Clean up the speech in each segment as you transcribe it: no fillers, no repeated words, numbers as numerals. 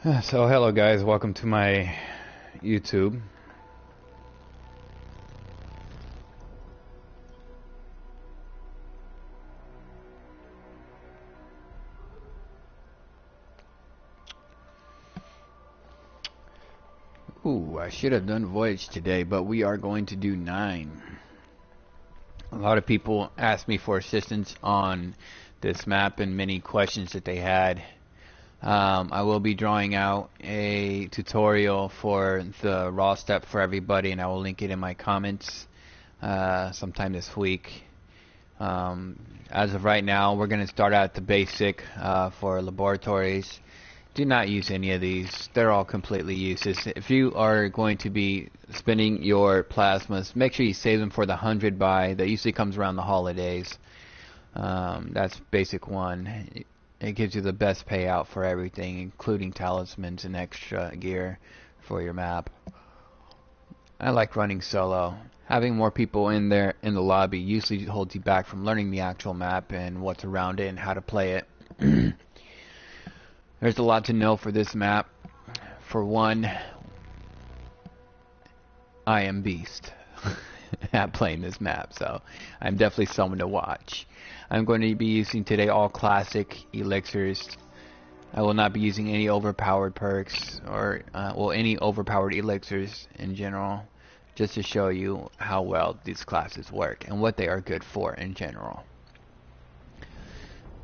So hello guys, welcome to my YouTube. Ooh, I should have done Voyage today, but we are going to do 9. A lot of people asked me for assistance on this map and many questions that they had. I will be drawing out a tutorial for the raw step for everybody, and I will link it in my comments sometime this week. As of right now, we're going to start out the basic for laboratories. Do not use any of these. They're all completely useless. If you are going to be spinning your plasmas, make sure you save them for the 100 buy that usually comes around the holidays. That's basic 1. It gives you the best payout for everything, including talismans and extra gear for your map. I like running solo. Having more people in there in the lobby usually holds you back from learning the actual map and what's around it and how to play it. There's a lot to know for this map. For one, I am beast at playing this map, so I'm definitely someone to watch. I'm going to be using today all classic elixirs. I will not be using any overpowered perks or any overpowered elixirs in general, just to show you how well these classes work and what they are good for in general.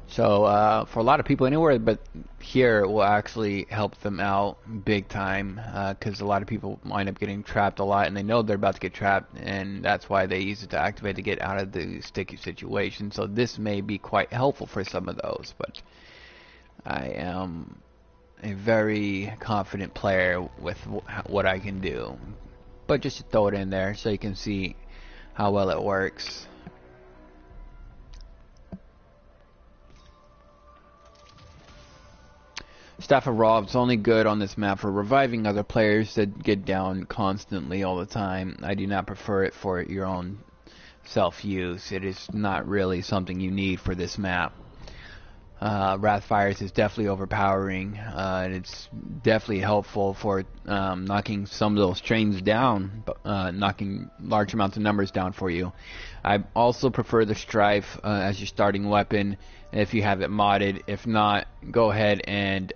So for a lot of people anywhere but here will actually help them out big time, because a lot of people wind up getting trapped a lot and they know they're about to get trapped, and that's why they use it to activate to get out of the sticky situation. So this may be quite helpful for some of those, but I am a very confident player with what I can do. But just to throw it in there so you can see how well it works. Staff of Raw is only good on this map for reviving other players that get down constantly all the time. I do not prefer it for your own self-use. It is not really something you need for this map. Wrathfires is definitely overpowering, and it's definitely helpful for knocking some of those trains down, knocking large amounts of numbers down for you. I also prefer the Strife as your starting weapon if you have it modded. If not, go ahead and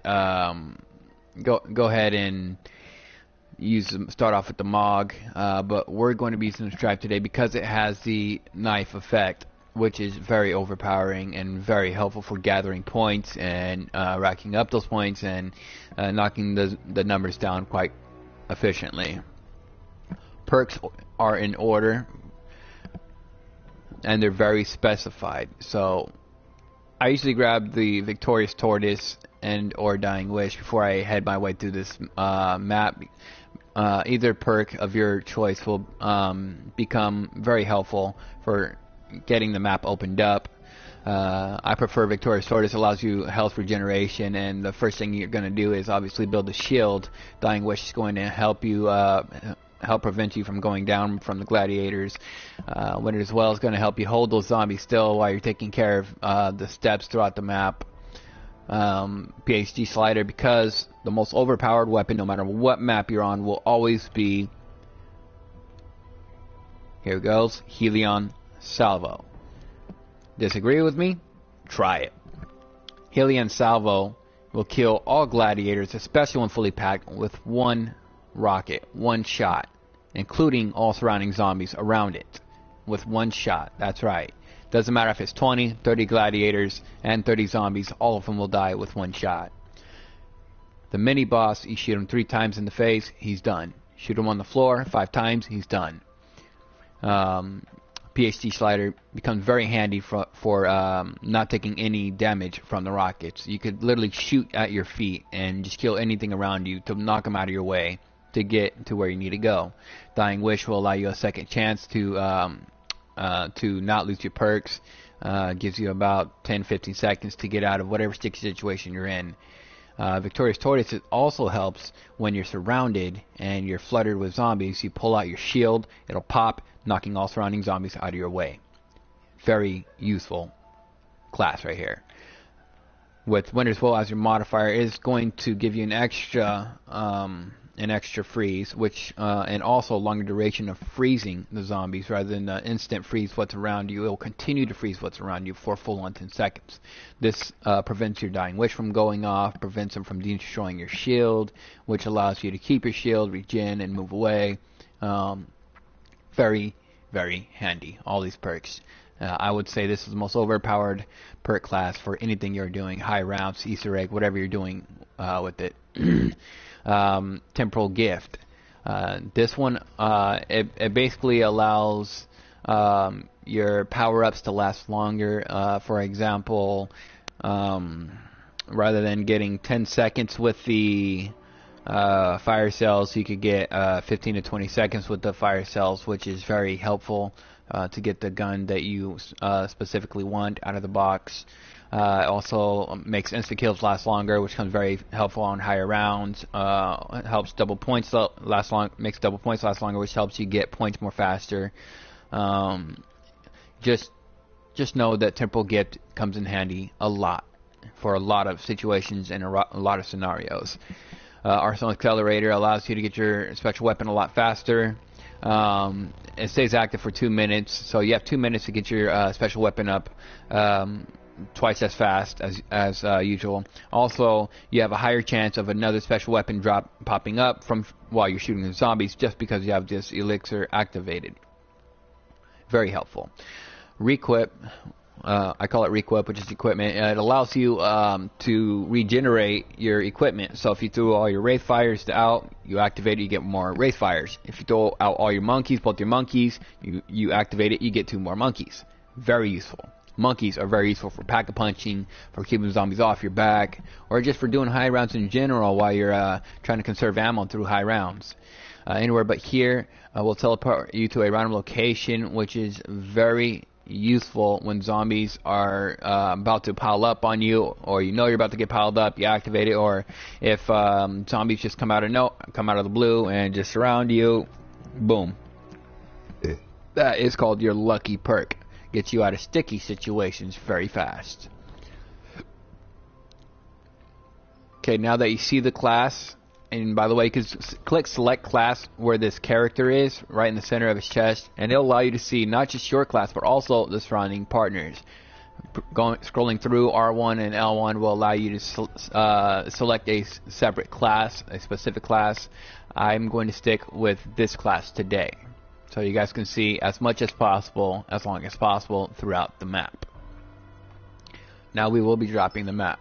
start off with the Mog. But we're going to be using the Strife today because it has the knife effect, which is very overpowering and very helpful for gathering points and racking up those points and knocking the numbers down quite efficiently. Perks are in order and they're very specified. So I usually grab the Victorious Tortoise and or Dying Wish before I head my way through this map. Either perk of your choice will become very helpful for getting the map opened up. I prefer Victorious Tortoise. Allows you health regeneration, and the first thing you're going to do is obviously build a shield. Dying Wish is going to help you help prevent you from going down from the gladiators. When it as well is going to help you hold those zombies still while you're taking care of the steps throughout the map. PhD Slider, because the most overpowered weapon no matter what map you're on will always be, here it goes, Helion Salvo. Disagree with me? Try it. Helion Salvo will kill all gladiators, especially when fully packed, with one rocket, one shot, including all surrounding zombies around it, with one shot. That's right. Doesn't matter if it's 20, 30 gladiators, and 30 zombies, all of them will die with one shot. The mini boss, you shoot him 3 times in the face, he's done. Shoot him on the floor 5 times, he's done. PhD Slider becomes very handy for not taking any damage from the rockets. You could literally shoot at your feet and just kill anything around you to knock them out of your way to get to where you need to go. Dying Wish will allow you a second chance to not lose your perks. Gives you about 10-15 seconds to get out of whatever sticky situation you're in. Victorious Tortoise also helps when you're surrounded and you're fluttered with zombies. You pull out your shield, it'll pop, knocking all surrounding zombies out of your way. Very useful class right here. with Winter's Woe as your modifier is going to give you an extra freeze, which and also longer duration of freezing the zombies rather than instant freeze what's around you. It will continue to freeze what's around you for full on 10 seconds. This prevents your Dying Wish from going off, prevents them from destroying your shield, which allows you to keep your shield, regen, and move away. Very, very handy, all these perks. I would say this is the most overpowered perk class for anything you're doing, high rounds, Easter egg, whatever you're doing with it. Temporal Gift. This one, it basically allows your power-ups to last longer. For example, rather than getting 10 seconds with the fire cells, you could get 15 to 20 seconds with the fire cells, which is very helpful to get the gun that you specifically want out of the box. Also makes instant kills last longer, which comes very helpful on higher rounds. Helps double points last long, makes double points last longer, which helps you get points more faster. Just know that Temporal Gift comes in handy a lot for a lot of situations and a lot of scenarios. Arsenal Accelerator allows you to get your special weapon a lot faster. It stays active for 2 minutes, so you have 2 minutes to get your special weapon up twice as fast as usual. Also, you have a higher chance of another special weapon drop popping up from while you're shooting the zombies, just because you have this elixir activated. Very helpful. Requip. I call it Requip, which is equipment. It allows you to regenerate your equipment. So if you throw all your Wraith Fires out, you activate it, you get more Wraith Fires. If you throw out all your monkeys, both your monkeys, you activate it, you get 2 more monkeys. Very useful. Monkeys are very useful for pack-a-punching, for keeping zombies off your back, or just for doing high rounds in general while you're trying to conserve ammo through high rounds. Anywhere but here, we'll teleport you to a random location, which is very useful when zombies are about to pile up on you, or you know you're about to get piled up, you activate it. Or if zombies just come out of the blue and just surround you, boom. That is called your lucky perk. Gets you out of sticky situations very fast. Okay, now that you see the class, and by the way, you can click select class where this character is, right in the center of his chest, and it'll allow you to see not just your class, but also the surrounding partners. Scrolling through R1 and L1 will allow you to select a separate class, a specific class. I'm going to stick with this class today, so you guys can see as much as possible, as long as possible, throughout the map. Now we will be dropping the map.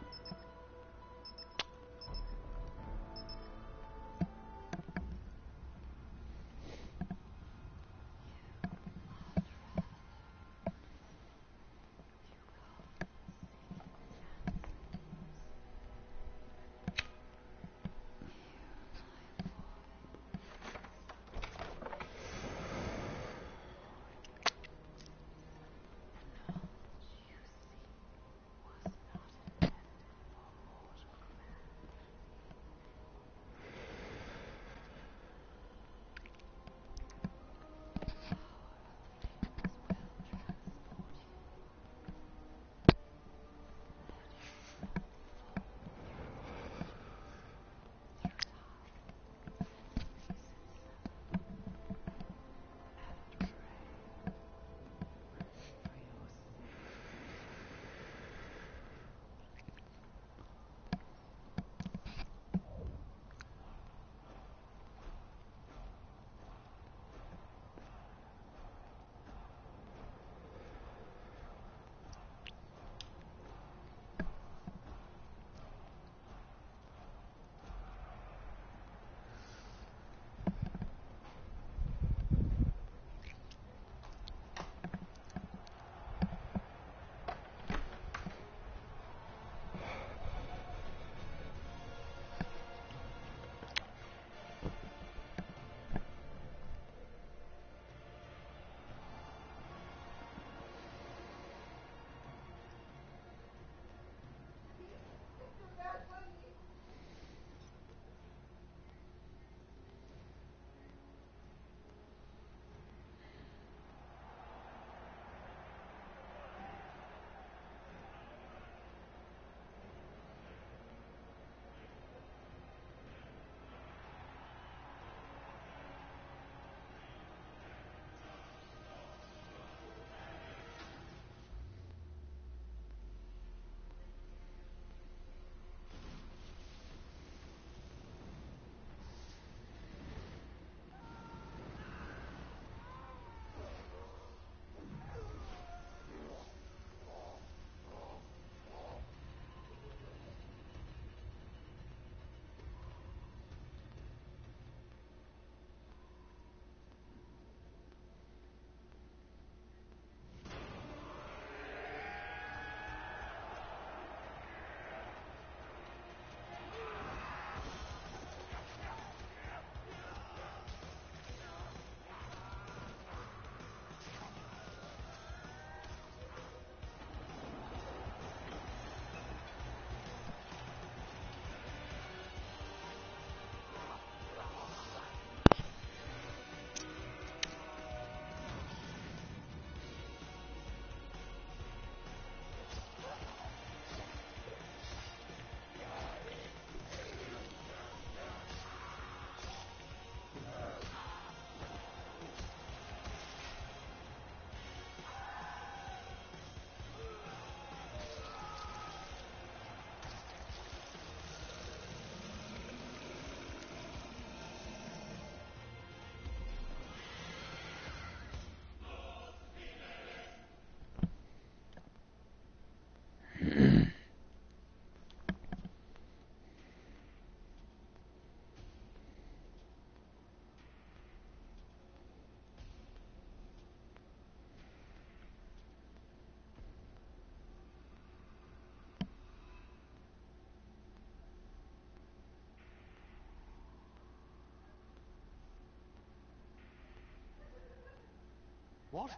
What?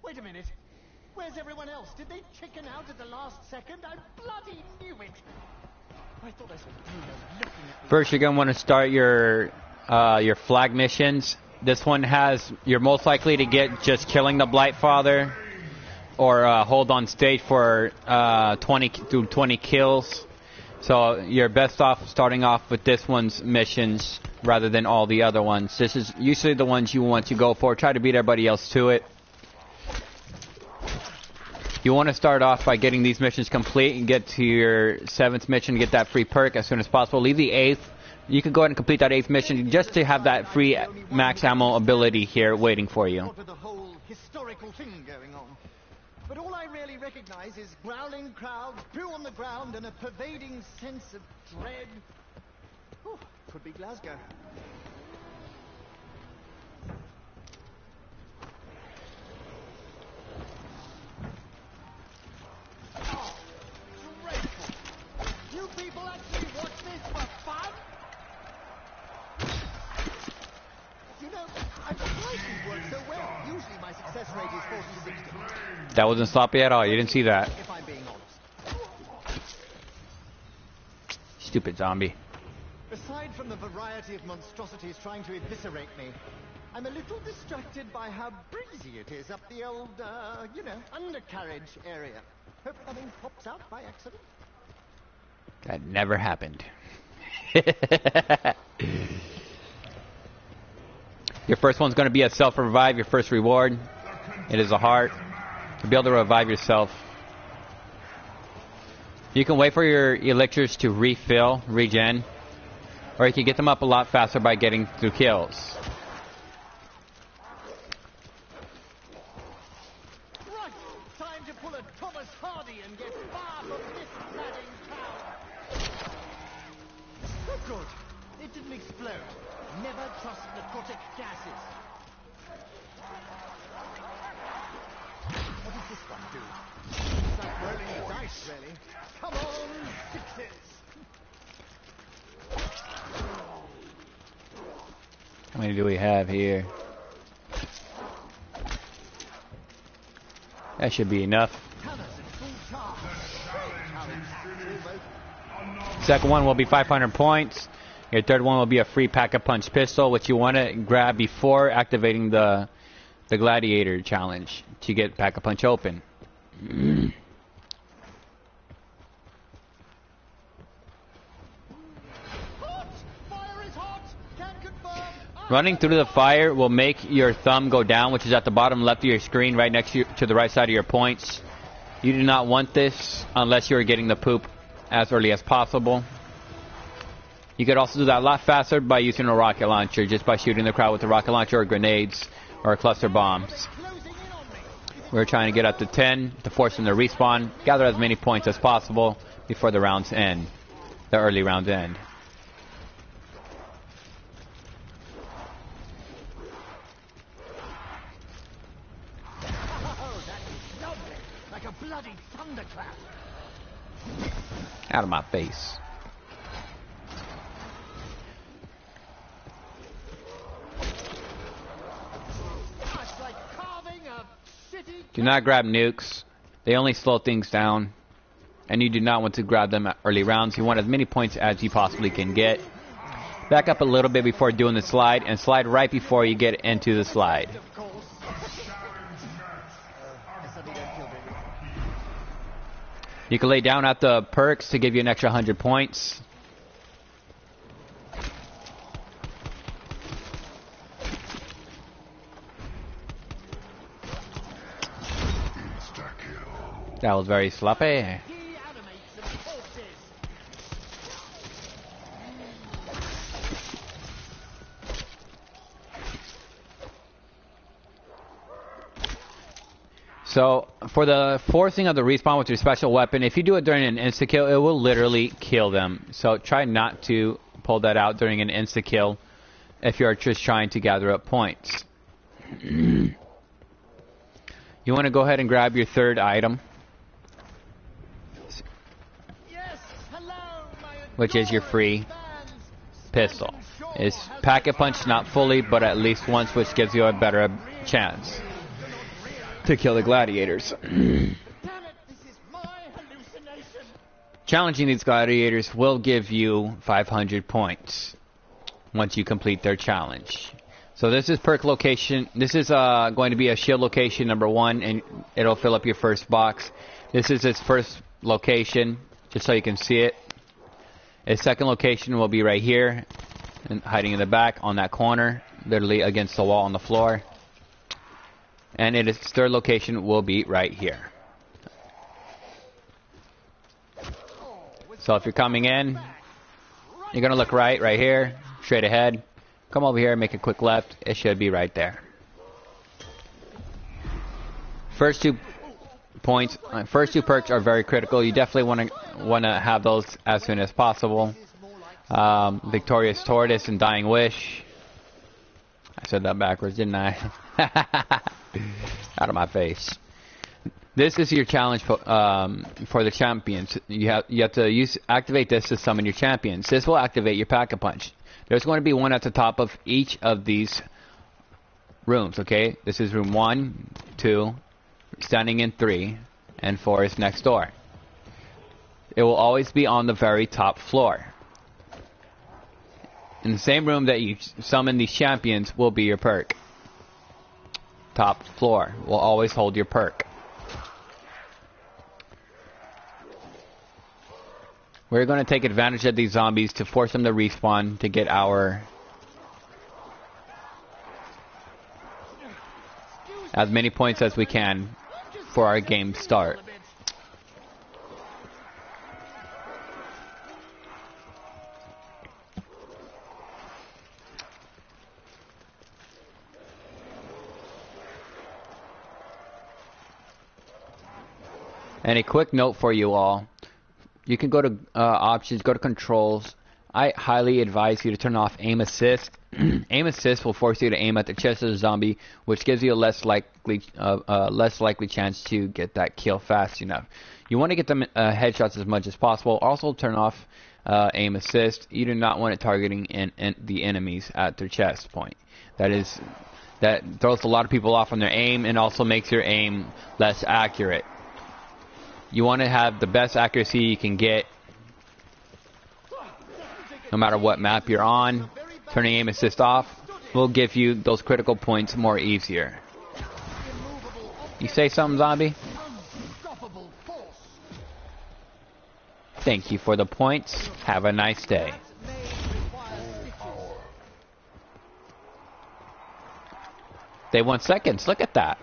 Wait a minute. Where's everyone else? Did they chicken out at the last second? I bloody knew it. I thought I saw Bruno looking at me. First, you're going to want to start your flag missions. This one has, you're most likely to get just killing the Blightfather, or hold on stage for 20 kills. So you're best off starting off with this one's missions rather than all the other ones. This is usually the ones you want to go for. Try to beat everybody else to it. You want to start off by getting these missions complete and get to your 7th mission, get that free perk as soon as possible. Leave the 8th. You can go ahead and complete that 8th mission just to have that free max ammo ability here waiting for you. What with the whole historical thing going on. But all I really recognize is growling crowds, poo on the ground, and a pervading sense of dread. Whew, could be Glasgow. Oh, dreadful. You people actually watch this for fun? You know, I'm surprised these work so well. Usually my success rate is 40 to 60. That wasn't sloppy at all. You didn't see that. If I'm being honest. Stupid zombie. Aside from the variety of monstrosities trying to eviscerate me, I'm a little distracted by how breezy it is up the old, undercarriage area. Hope nothing pops out by accident. That never happened. Your first one's going to be a self-revive, your first reward. It is a heart. To be able to revive yourself. You can wait for your elixirs to refill, regen, or you can get them up a lot faster by getting through kills. Right, time to pull a Thomas Hardy and get far from this cladding town. Oh good, it didn't explode. Never trust narcotic gases. What does this one do? It's like rolling the dice, really. Come on, sixes! How many do we have here? That should be enough. Second one will be 500 points. Your third one will be a free PackAPunch pistol, which you want to grab before activating the Gladiator challenge to get PackAPunch open. Running through the fire will make your thumb go down, which is at the bottom left of your screen, right next to the right side of your points. You do not want this unless you're getting the poop as early as possible. You could also do that a lot faster by using a rocket launcher, just by shooting the crowd with a rocket launcher or grenades or cluster bombs. We're trying to get up to 10 to force them to respawn, gather as many points as possible before the rounds end, the early rounds end. Oh, that's lovely, like a bloody thunderclap. Out of my face. Do not grab nukes. They only slow things down. And you do not want to grab them at early rounds. You want as many points as you possibly can get. Back up a little bit before doing the slide. And slide right before you get into the slide. You can lay down at the perks to give you an extra 100 points. That was very sloppy. So, for the forcing of the respawn with your special weapon, if you do it during an insta-kill, it will literally kill them. So, try not to pull that out during an insta-kill if you're just trying to gather up points. You want to go ahead and grab your third item, which is your free pistol. It's PackAPunch, not fully, but at least once, which gives you a better chance. to kill the gladiators. Damn it, this is my hallucination. Challenging these gladiators will give you 500 points once you complete their challenge. So this is perk location. This is going to be a shield location number 1, and it'll fill up your first box. This is its first location, just so you can see it. Its second location will be right here, and hiding in the back on that corner, literally against the wall on the floor. And its third location will be right here. So if you're coming in, you're going to look right here, straight ahead. Come over here, make a quick left. It should be right there. First two perks are very critical. You definitely want to have those as soon as possible. Victorious Tortoise and Dying Wish. I said that backwards, didn't I? Out of my face. This is your challenge for the champions. You have to activate this to summon your champions. This will activate your PackAPunch. There's going to be one at the top of each of these rooms, okay? This is room 1, 2, standing in 3, and 4 is next door. It will always be on the very top floor. In the same room that you summon these champions will be your perk. Top floor will always hold your perk. We're going to take advantage of these zombies to force them to respawn to get as many points as we can for our game start. And a quick note for you all. You can go to options, go to controls. I highly advise you to turn off aim assist. Aim assist will force you to aim at the chest of the zombie, which gives you a less likely chance to get that kill fast enough. You want to get them headshots as much as possible. Also turn off aim assist. You do not want it targeting the enemies at their chest point. That throws a lot of people off on their aim and also makes your aim less accurate. You want to have the best accuracy you can get no matter what map you're on. Turning aim assist off will give you those critical points more easier. You say something, zombie? Thank you for the points. Have a nice day. They 1 seconds. Look at that.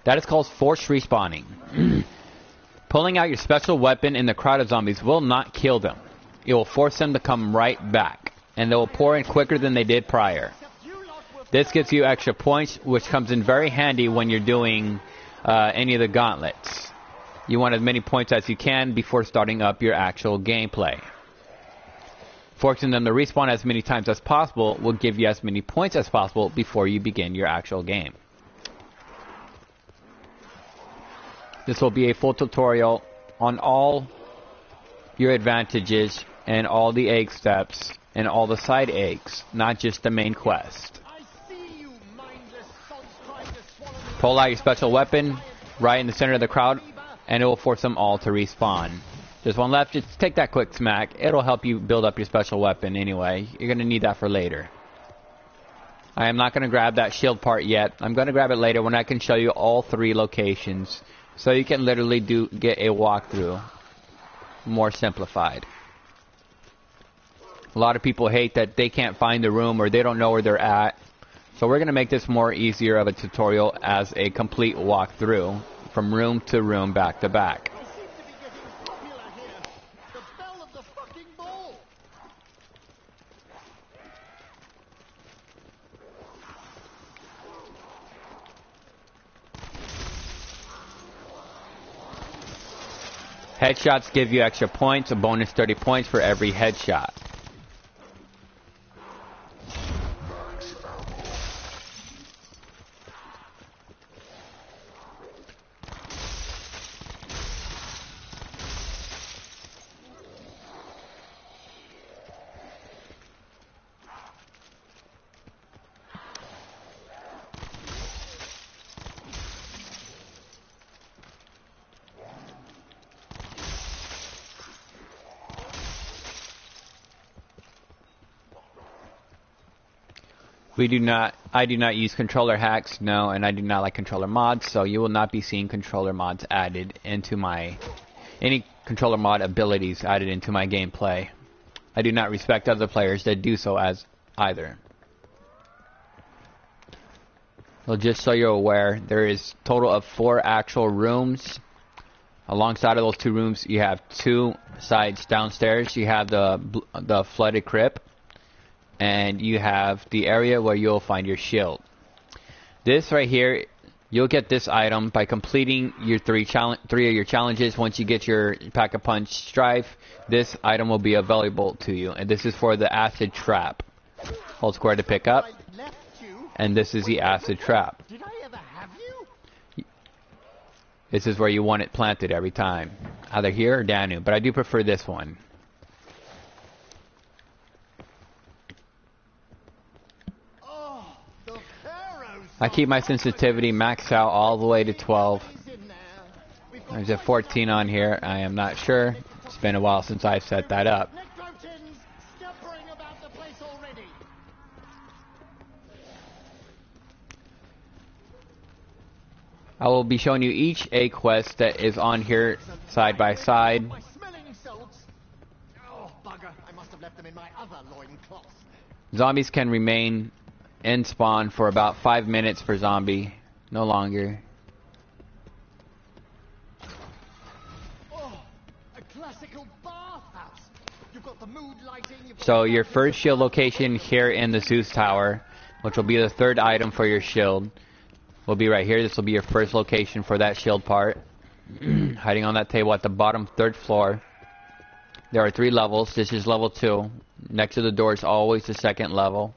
That is called forced respawning. Pulling out your special weapon in the crowd of zombies will not kill them. It will force them to come right back, and they will pour in quicker than they did prior. This gives you extra points, which comes in very handy when you're doing any of the gauntlets. You want as many points as you can before starting up your actual gameplay. Forcing them to respawn as many times as possible will give you as many points as possible before you begin your actual game. This will be a full tutorial on all your advantages and all the egg steps and all the side eggs, not just the main quest. Pull out your special weapon right in the center of the crowd, and it will force them all to respawn. There's one left. Just take that quick smack. It'll help you build up your special weapon anyway. You're going to need that for later. I am not going to grab that shield part yet. I'm going to grab it later when I can show you all 3 locations. So you can literally get a walkthrough more simplified. A lot of people hate that they can't find the room or they don't know where they're at. So we're going to make this more easier of a tutorial as a complete walkthrough from room to room, back to back. Headshots give you extra points, a bonus 30 points for every headshot. I do not use controller hacks, no, and I do not like controller mods, so you will not be seeing controller mods added into any controller mod abilities added into my gameplay. I do not respect other players that do so as either. Well, just so you're aware, there is a total of 4 actual rooms. Alongside of those 2 rooms, you have 2 sides downstairs. You have the flooded crypt, and you have the area where you'll find your shield. This right here, you'll get this item by completing your 3 of your challenges. Once you get your PackAPunch strife, this item will be available to you, and this is for the acid trap. Hold square to pick up, and this is the acid trap. Did I ever have you? This is where you want it planted every time, either here or Danu, but I do prefer this one. I keep my sensitivity maxed out all the way to 12. There's a 14 on here. I am not sure. It's been a while since I've set that up. I will be showing you each A quest that is on here side by side. Zombies can remain in spawn for about 5 minutes per zombie, no longer. So your first shield location here in the Zeus Tower, which will be the 3rd item for your shield, will be right here. This will be your first location for that shield part. Hiding on that table at the bottom 3rd floor. There are 3 levels. This is level 2. Next to the door is always the 2nd level.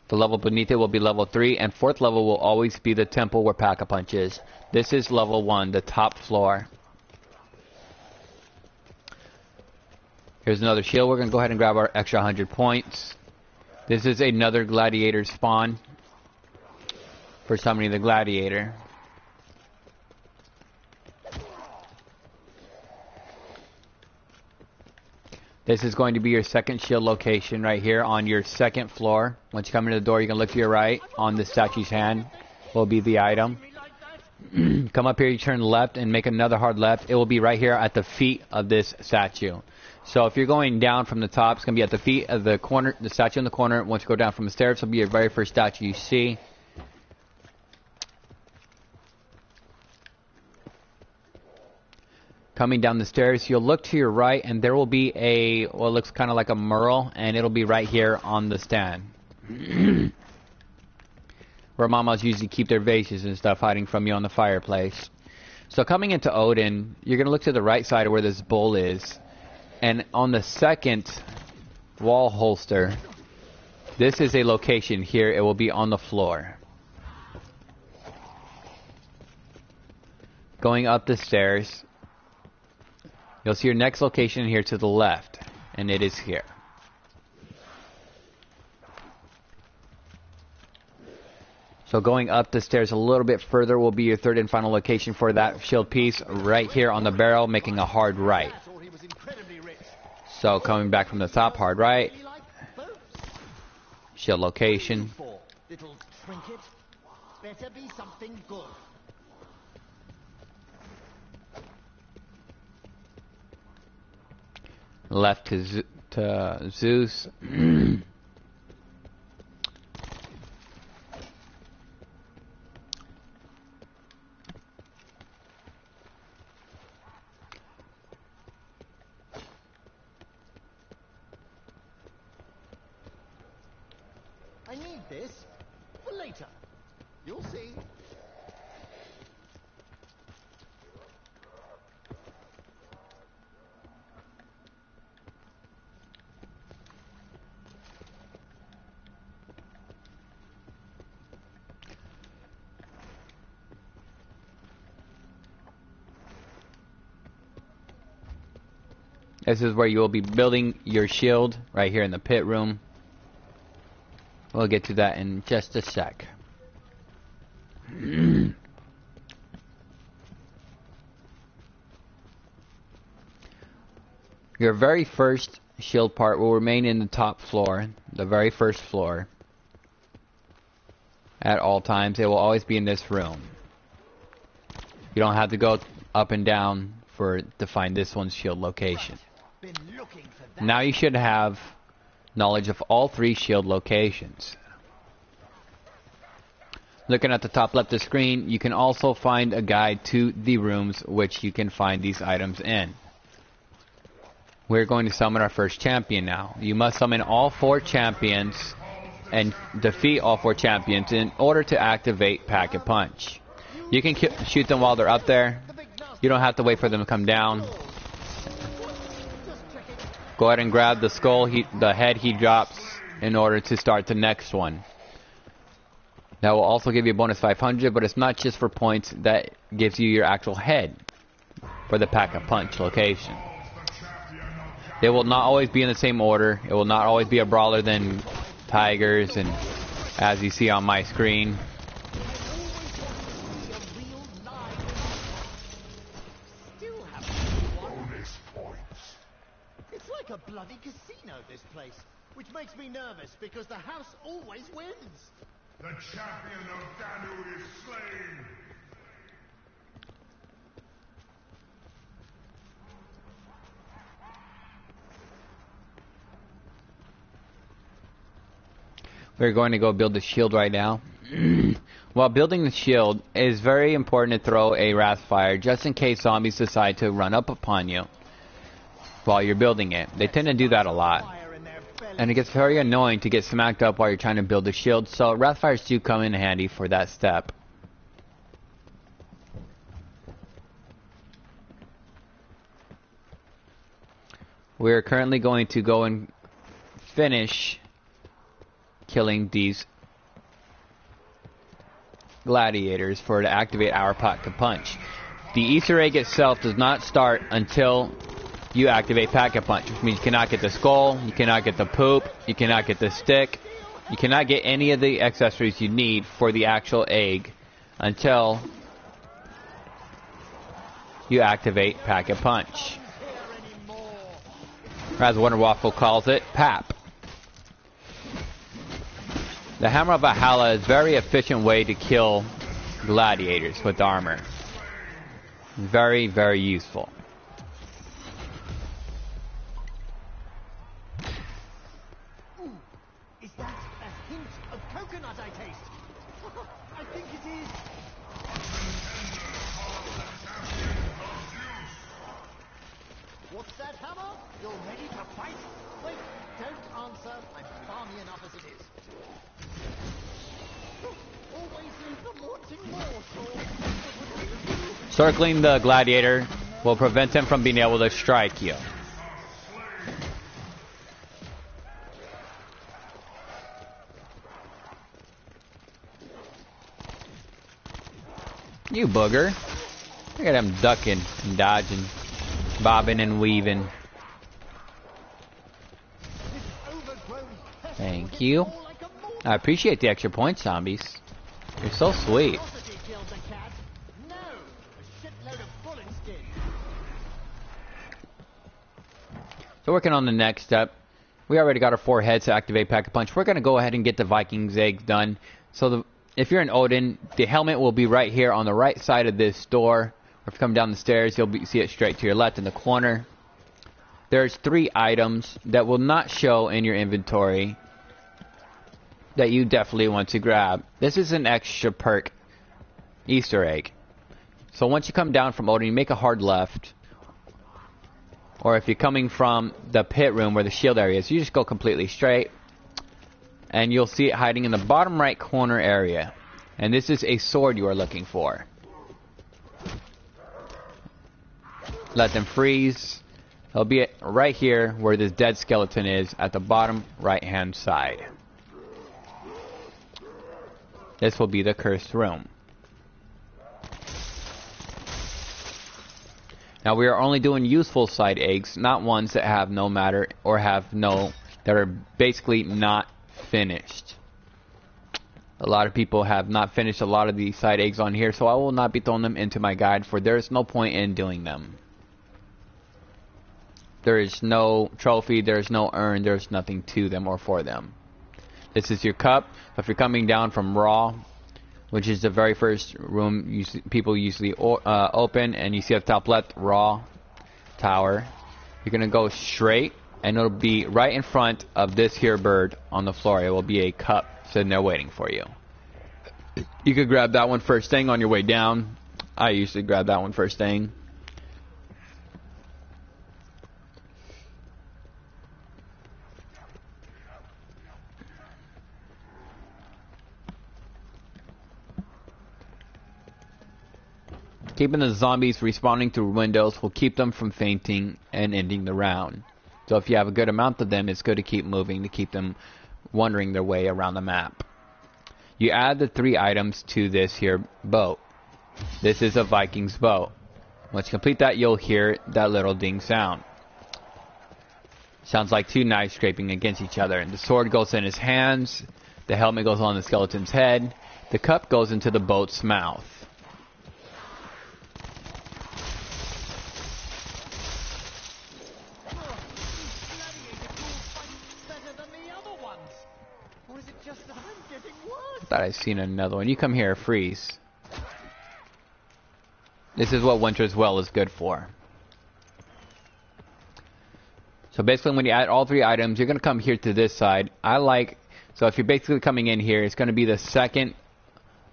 The level beneath it will be level 3, and 4th level will always be the temple where PackAPunch is. This is level 1, the top floor. Here's another shield. We're going to go ahead and grab our extra 100 points. This is another gladiator spawn for summoning the gladiator. This is going to be your 2nd shield location right here on your 2nd floor. Once you come into the door, you can look to your right. On the statue's hand will be the item. Come up here, you turn left and make another hard left. It will be right here at the feet of this statue. So if you're going down from the top, it's going to be at the feet of the corner, the statue in the corner. Once you go down from the stairs, it'll be your very first statue you see. Coming down the stairs, you'll look to your right, and there will be a, well, it looks kind of like a mural, and it'll be right here on the stand. Where mamas usually keep their vases and stuff hiding from you on the fireplace. So coming into Odin, you're going to look to the right side of where this bowl is. And on the 2nd wall holster, this is a location here. It will be on the floor. Going up the stairs, you'll see your next location here to the left, and it is here. So going up the stairs a little bit further will be your 3rd and final location for that shield piece, right here on the barrel, making a hard right. So coming back from the top, hard right, shield location. Left to Zeus. I need this for later. You'll see. This is where you will be building your shield, right here in the pit room. We'll get to that in just a sec. Your very first shield part will remain in the top floor, the very first floor. at all times. It will always be in this room. You don't have to go up and down to find this one's shield location. Now you should have knowledge of all 3 shield locations. Looking at the top left of the screen, you can also find a guide to the rooms which you can find these items in. We're going to summon our first champion now. You must summon all 4 champions and defeat all 4 champions in order to activate PackAPunch. You can shoot them while they're up there. You don't have to wait for them to come down. Go ahead and grab the skull, the head he drops in order to start the next one. That will also give you a bonus 500, but it's not just for points. That gives you your actual head for the PackAPunch location. They will not always be in the same order. It will not always be a brawler than tigers, and as you see on my screen. It's like a bloody casino, this place, which makes me nervous because the house always wins. The champion of Danu is slain! We're going to go build the shield right now. While building the shield, it is very important to throw a wrath fire just in case zombies decide to run up upon you while you're building it. They tend to do that a lot. And it gets very annoying to get smacked up while you're trying to build a shield, so wrath fires do come in handy for that step. We're currently going to go and finish killing these gladiators to activate our PackAPunch. The Easter egg itself does not start until you activate PackAPunch, which means you cannot get the skull, you cannot get the poop, you cannot get the stick, you cannot get any of the accessories you need for the actual egg until you activate PackAPunch. Or as Wonder Waffle calls it, PAP. The Hammer of Valhalla is a very efficient way to kill gladiators with armor. Very, very useful. Ooh, is that a hint of coconut I taste? I think it is. What's that, Hammer? You're ready to fight? Wait, don't answer. I'm balmy enough as it is. Always leave them wanting more, so... Circling the gladiator will prevent him from being able to strike you. You booger. Look at him ducking and dodging, bobbing and weaving. Thank you. I appreciate the extra points, zombies. You're so sweet. So working on the next step. We already got our 4 heads to activate PackAPunch. We're going to go ahead and get the Vikings eggs done. So if you're in Odin, the helmet will be right here on the right side of this door. Or if you come down the stairs, you'll see it straight to your left in the corner. There's 3 items that will not show in your inventory that you definitely want to grab. This is an extra perk Easter egg. So once you come down from Odin, you make a hard left. Or if you're coming from the pit room where the shield area is, you just go completely straight. And you'll see it hiding in the bottom right corner area. And this is a sword you are looking for. Let them freeze. It'll be right here where this dead skeleton is at the bottom right hand side. This will be the cursed room. Now we are only doing useful side eggs, not ones that have no matter or that are basically not finished. A lot of people have not finished a lot of these side eggs on here, so I will not be throwing them into my guide, for there is no point in doing them. There is no trophy, there is no urn, there is nothing to them or for them. This is your cup. If you're coming down from Raw, which is the very first room people usually open, and you see at the top left, raw tower. You're going to go straight, and it'll be right in front of this here bird on the floor. It will be a cup sitting there waiting for you. You could grab that one first thing on your way down. I usually grab that one first thing. Keeping the zombies respawning through windows will keep them from fainting and ending the round. So if you have a good amount of them, it's good to keep moving to keep them wandering their way around the map. You add the 3 items to this here boat. This is a Vikings boat. Once you complete that, you'll hear that little ding sound. Sounds like 2 knives scraping against each other. And the sword goes in his hands. The helmet goes on the skeleton's head. The cup goes into the boat's mouth. Thought I'd seen another one. You come here, freeze. This is what Winter's Well is good for. So basically when you add all 3 items, you're going to come here to this side. So if you're basically coming in here, it's going to be the second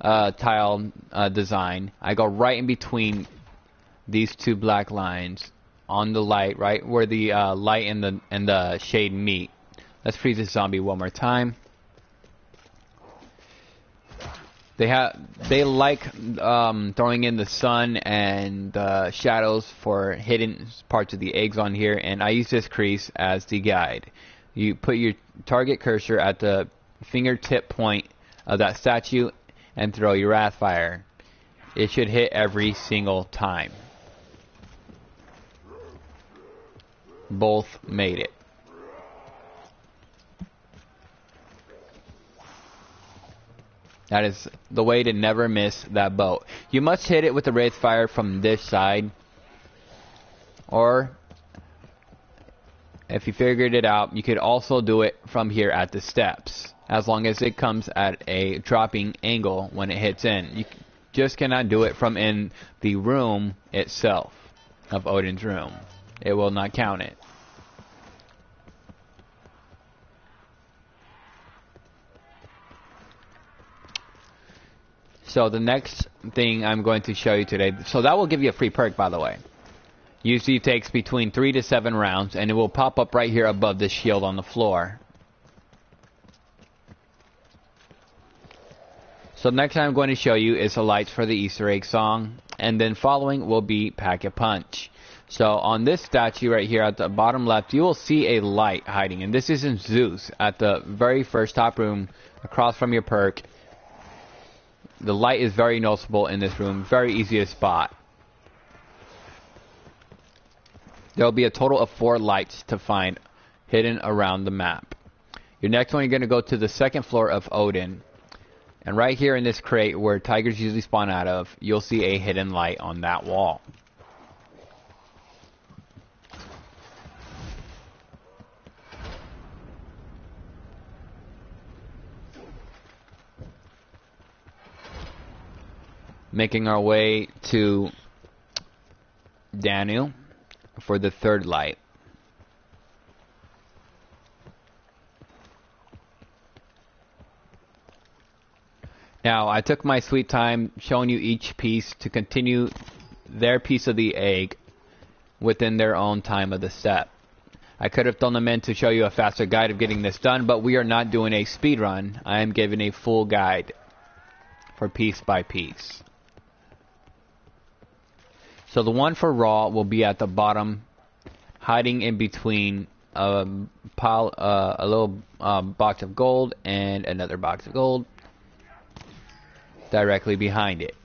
tile design. I go right in between these 2 black lines on the light, right where the light and the shade meet. Let's freeze this zombie one more time. They like throwing in the sun and shadows for hidden parts of the eggs on here, and I use this crease as the guide. You put your target cursor at the fingertip point of that statue and throw your Wrathfire. It should hit every single time. Both made it. That is the way to never miss that boat. You must hit it with the Wraithfire from this side. Or, if you figured it out, you could also do it from here at the steps. As long as it comes at a dropping angle when it hits in. You just cannot do it from in the room itself of Odin's room. It will not count it. So the next thing I'm going to show you today, so that will give you a free perk, by the way. Usually it takes between 3 to 7 rounds, and it will pop up right here above the shield on the floor. So next thing I'm going to show you is the lights for the Easter egg song, and then following will be PackAPunch. So on this statue right here at the bottom left, you will see a light hiding, and this is in Zeus at the very first top room across from your perk. The light is very noticeable in this room, very easy to spot. There will be a total of 4 lights to find hidden around the map. Your next one, you're going to go to the 2nd floor of Odin. And right here in this crate where tigers usually spawn out of, you'll see a hidden light on that wall. Making our way to Daniel for the 3rd light. Now, I took my sweet time showing you each piece to continue their piece of the egg within their own time of the step. I could have thrown them in to show you a faster guide of getting this done, but we are not doing a speed run. I am giving a full guide for piece by piece. So the one for raw will be at the bottom, hiding in between a little box of gold and another box of gold, directly behind it.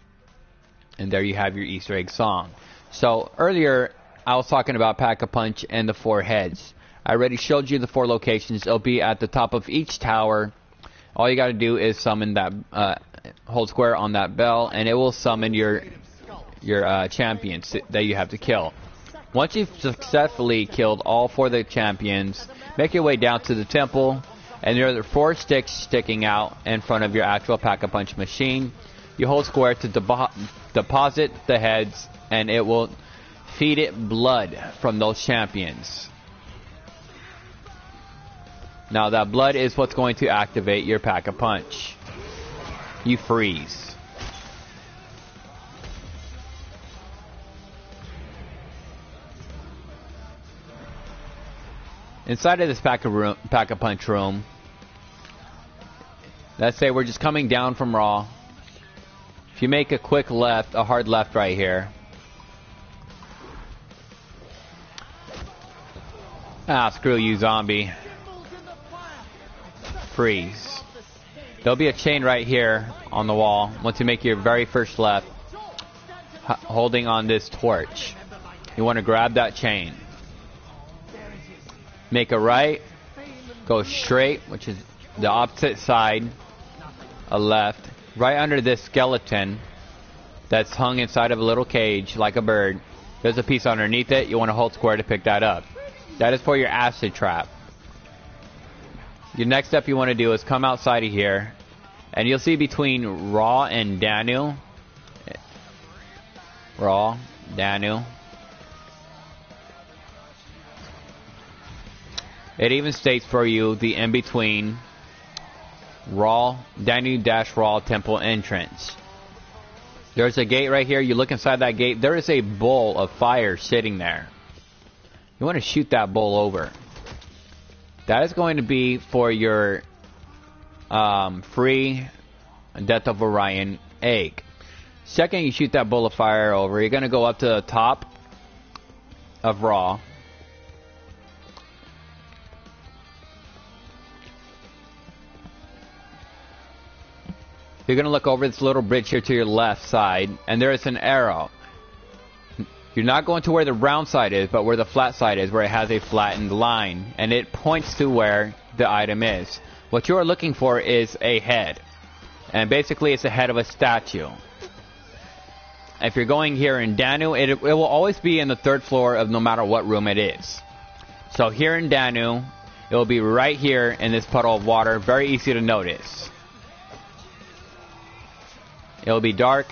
And there you have your Easter egg song. So earlier I was talking about PackAPunch and the 4 heads. I already showed you the 4 locations. It'll be at the top of each tower. All you got to do is summon that, hold square on that bell, and it will summon your champions that you have to kill. Once you've successfully killed all 4 of the champions, make your way down to the temple, and there are 4 sticks sticking out in front of your actual PackAPunch machine. You hold square to deposit the heads, and it will feed it blood from those champions. Now that blood is what's going to activate your Pack-a-Punch. You freeze. Inside of this Pack-a-Punch room, let's say we're just coming down from Raw. If you make a quick left, a hard left right here. Ah, screw you, zombie. Freeze. There'll be a chain right here on the wall once you make your very first left, holding on this torch. You want to grab that chain. Make a right, go straight, which is the opposite side, a left, right under this skeleton that's hung inside of a little cage like a bird. There's a piece underneath it. You want to hold square to pick that up. That is for your acid trap. Your next step you want to do is come outside of here, and you'll see between Raw and Danu. Raw, Danu. It even states for you the in-between Raw, Danu-Raw Temple entrance. There's a gate right here. You look inside that gate. There is a bowl of fire sitting there. You want to shoot that bowl over. That is going to be for your free Death of Orion egg. Second, you shoot that bowl of fire over. You're going to go up to the top of Raw. You're going to look over this little bridge here to your left side, and there is an arrow. You're not going to where the round side is, but where the flat side is, where it has a flattened line, and it points to where the item is. What you are looking for is a head, and basically it's the head of a statue. If you're going here in Danu, it will always be in the third floor of no matter what room it is. So here in Danu, it will be right here in this puddle of water, very easy to notice. It'll be dark,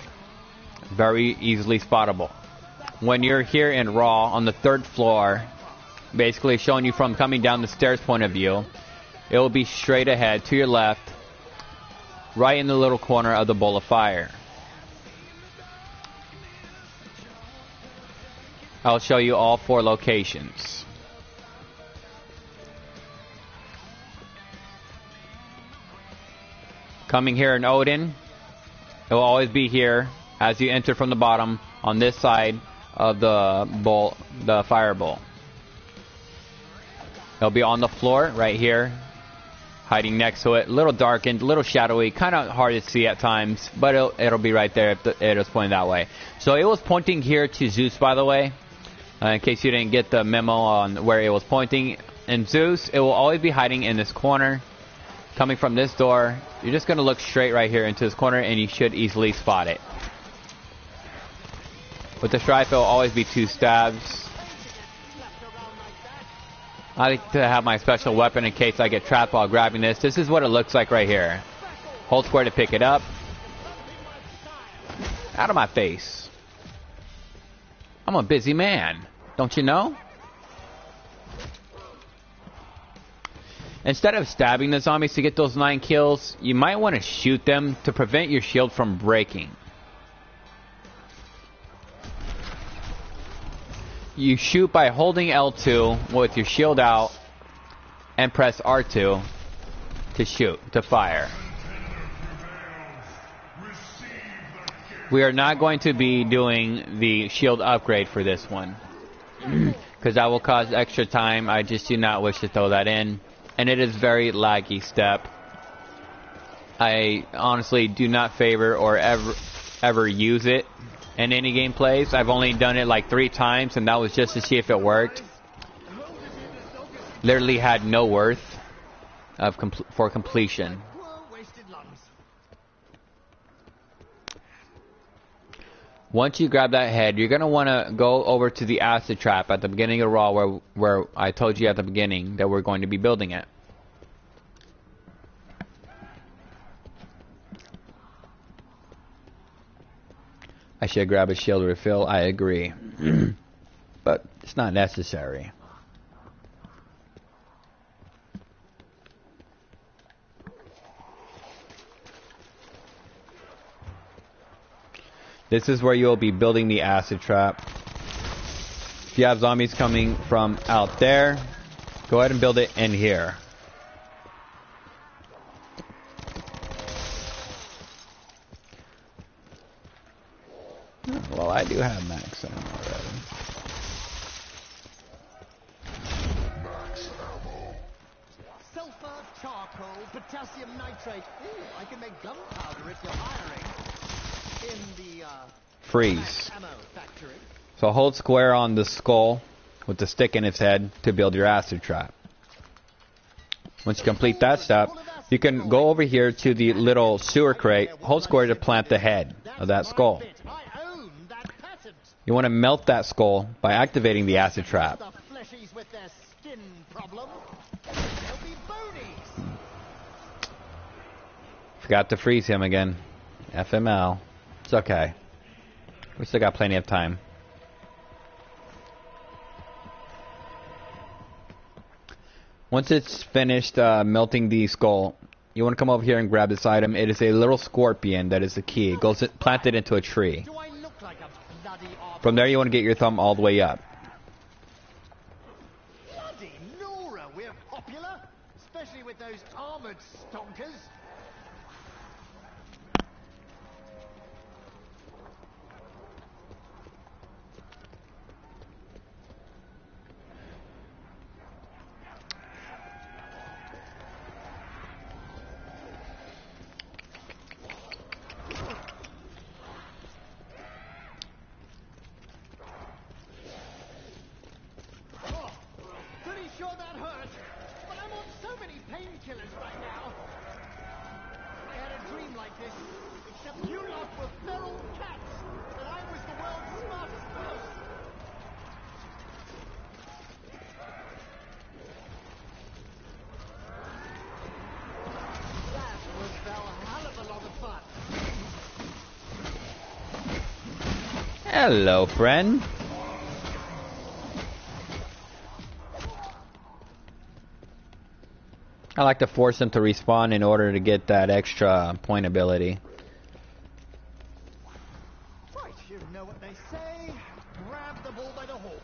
very easily spottable. When you're here in Raw on the third floor, basically showing you from coming down the stairs point of view, it will be straight ahead to your left, right in the little corner of the bowl of fire. I'll show you all 4 locations. Coming here in Odin, it will always be here as you enter from the bottom on this side of the bowl, the fire bowl. It'll be on the floor right here, hiding next to it. A little darkened, a little shadowy, kind of hard to see at times, but it'll be right there if it was pointing that way. So it was pointing here to Zeus, by the way, in case you didn't get the memo on where it was pointing. In Zeus, it will always be hiding in this corner. Coming from this door, you're just going to look straight right here into this corner, and you should easily spot it. With the strife, it will always be 2 stabs. I like to have my special weapon in case I get trapped while grabbing this. This is what it looks like right here. Hold square to pick it up. Out of my face. I'm a busy man, don't you know? Instead of stabbing the zombies to get those 9 kills, you might want to shoot them to prevent your shield from breaking. You shoot by holding L2 with your shield out and press R2 to shoot, to fire. We are not going to be doing the shield upgrade for this one because that will cause extra time. I just do not wish to throw that in. And it is very laggy step. I honestly do not favor or ever use it in any gameplays. I've only done it like 3 times, and that was just to see if it worked. Literally had no worth of for completion. Once you grab that head, you're going to want to go over to the acid trap at the beginning of Raw where I told you at the beginning that we're going to be building it. I should grab a shield refill. I agree. But it's not necessary. This is where you'll be building the acid trap. If you have zombies coming from out there, go ahead and build it in here. Well, I do have max ammo already. Sulfur, charcoal, potassium nitrate. Ooh, I can make gunpowder if you're hiring. In the Freeze. ammo factory. So hold square on the skull with the stick in its head to build your acid trap. Once you complete that step, you can go over here to the little sewer crate, hold square to plant the head of that skull. You want to melt that skull by activating the acid trap. The fleshies with their skin problem. They'll be bonies. Forgot to freeze him again. FML. It's okay. We still got plenty of time. Once it's finished melting the skull, you want to come over here and grab this item. It is a little scorpion that is the key. It goes planted into a tree. Do I look like a bloody From there, you want to get your thumb all the way up. Bloody Nora, we're popular, especially with those armored stonkers. Hello, friend. I like to force them to respawn in order to get that extra point ability. Right, you know what they say. Grab the bull by the horns.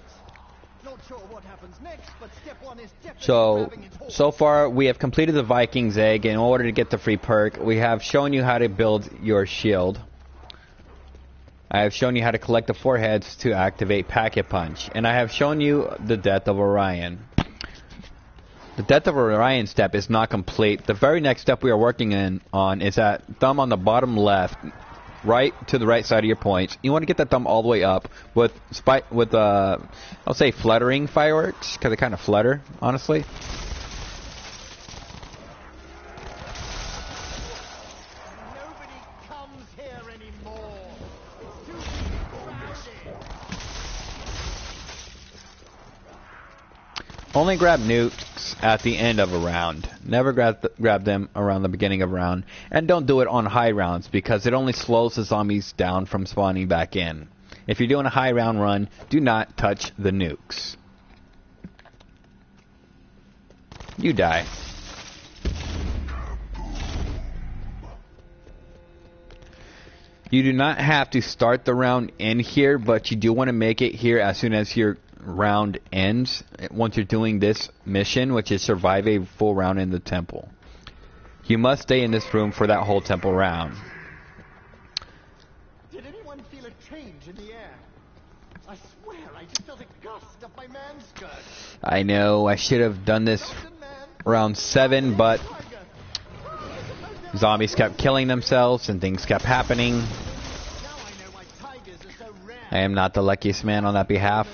Not sure what happens next, but step one is definitely grabbing its horns. So far we have completed the Vikings egg. In order to get the free perk, we have shown you how to build your shield. I have shown you how to collect the 4 heads to activate PackAPunch, and I have shown you the Death of Orion. The Death of Orion step is not complete. The very next step we are working on is that thumb on the bottom left, right to the right side of your points. You want to get that thumb all the way up with I'll say fluttering fireworks, because they kind of flutter, honestly. Only grab nukes at the end of a round. Never grab them around the beginning of a round. And don't do it on high rounds, because it only slows the zombies down from spawning back in. If you're doing a high round run, do not touch the nukes. You die. You do not have to start the round in here, but you do want to make it here as soon as your round ends. Once you're doing this mission, which is survive a full round in the temple, you must stay in this room for that whole temple round. Did anyone feel a change in the air? I swear I just felt a gust of my man's skirt. I know I should have done this round 7, but zombies kept killing themselves and things kept happening. I am not the luckiest man on that behalf.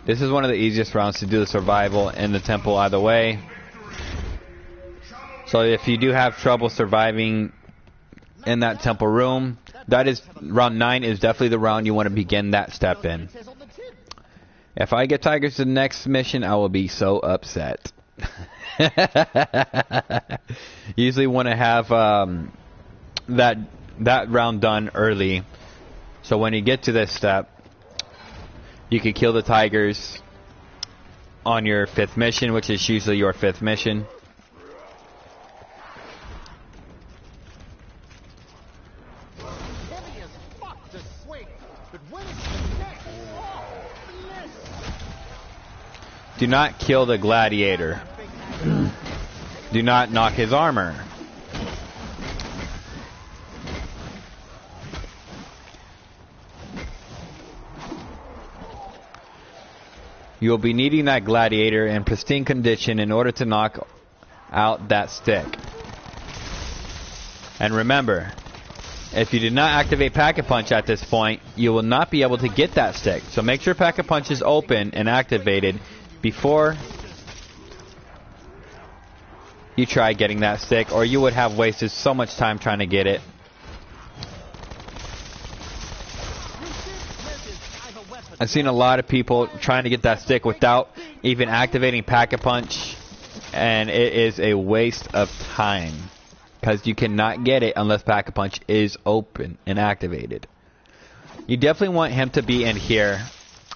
This is one of the easiest rounds to do the survival in the temple either way. So if you do have trouble surviving in that temple room, that is round 9 is definitely the round you want to begin that step in. If I get tigers to the next mission, I will be so upset. Usually want to have that round done early, so when you get to this step, you can kill the tigers on your 5th mission, which is usually your 5th mission. Heavy as fuck to swing, but when it's the neck, oh, bliss. Do not kill the gladiator. Do not knock his armor. You will be needing that gladiator in pristine condition in order to knock out that stick. And remember, if you did not activate PackAPunch at this point, you will not be able to get that stick. So make sure PackAPunch is open and activated before you try getting that stick, or you would have wasted so much time trying to get it. I've seen a lot of people trying to get that stick without even activating PackAPunch, and it is a waste of time because you cannot get it unless PackAPunch is open and activated. You definitely want him to be in here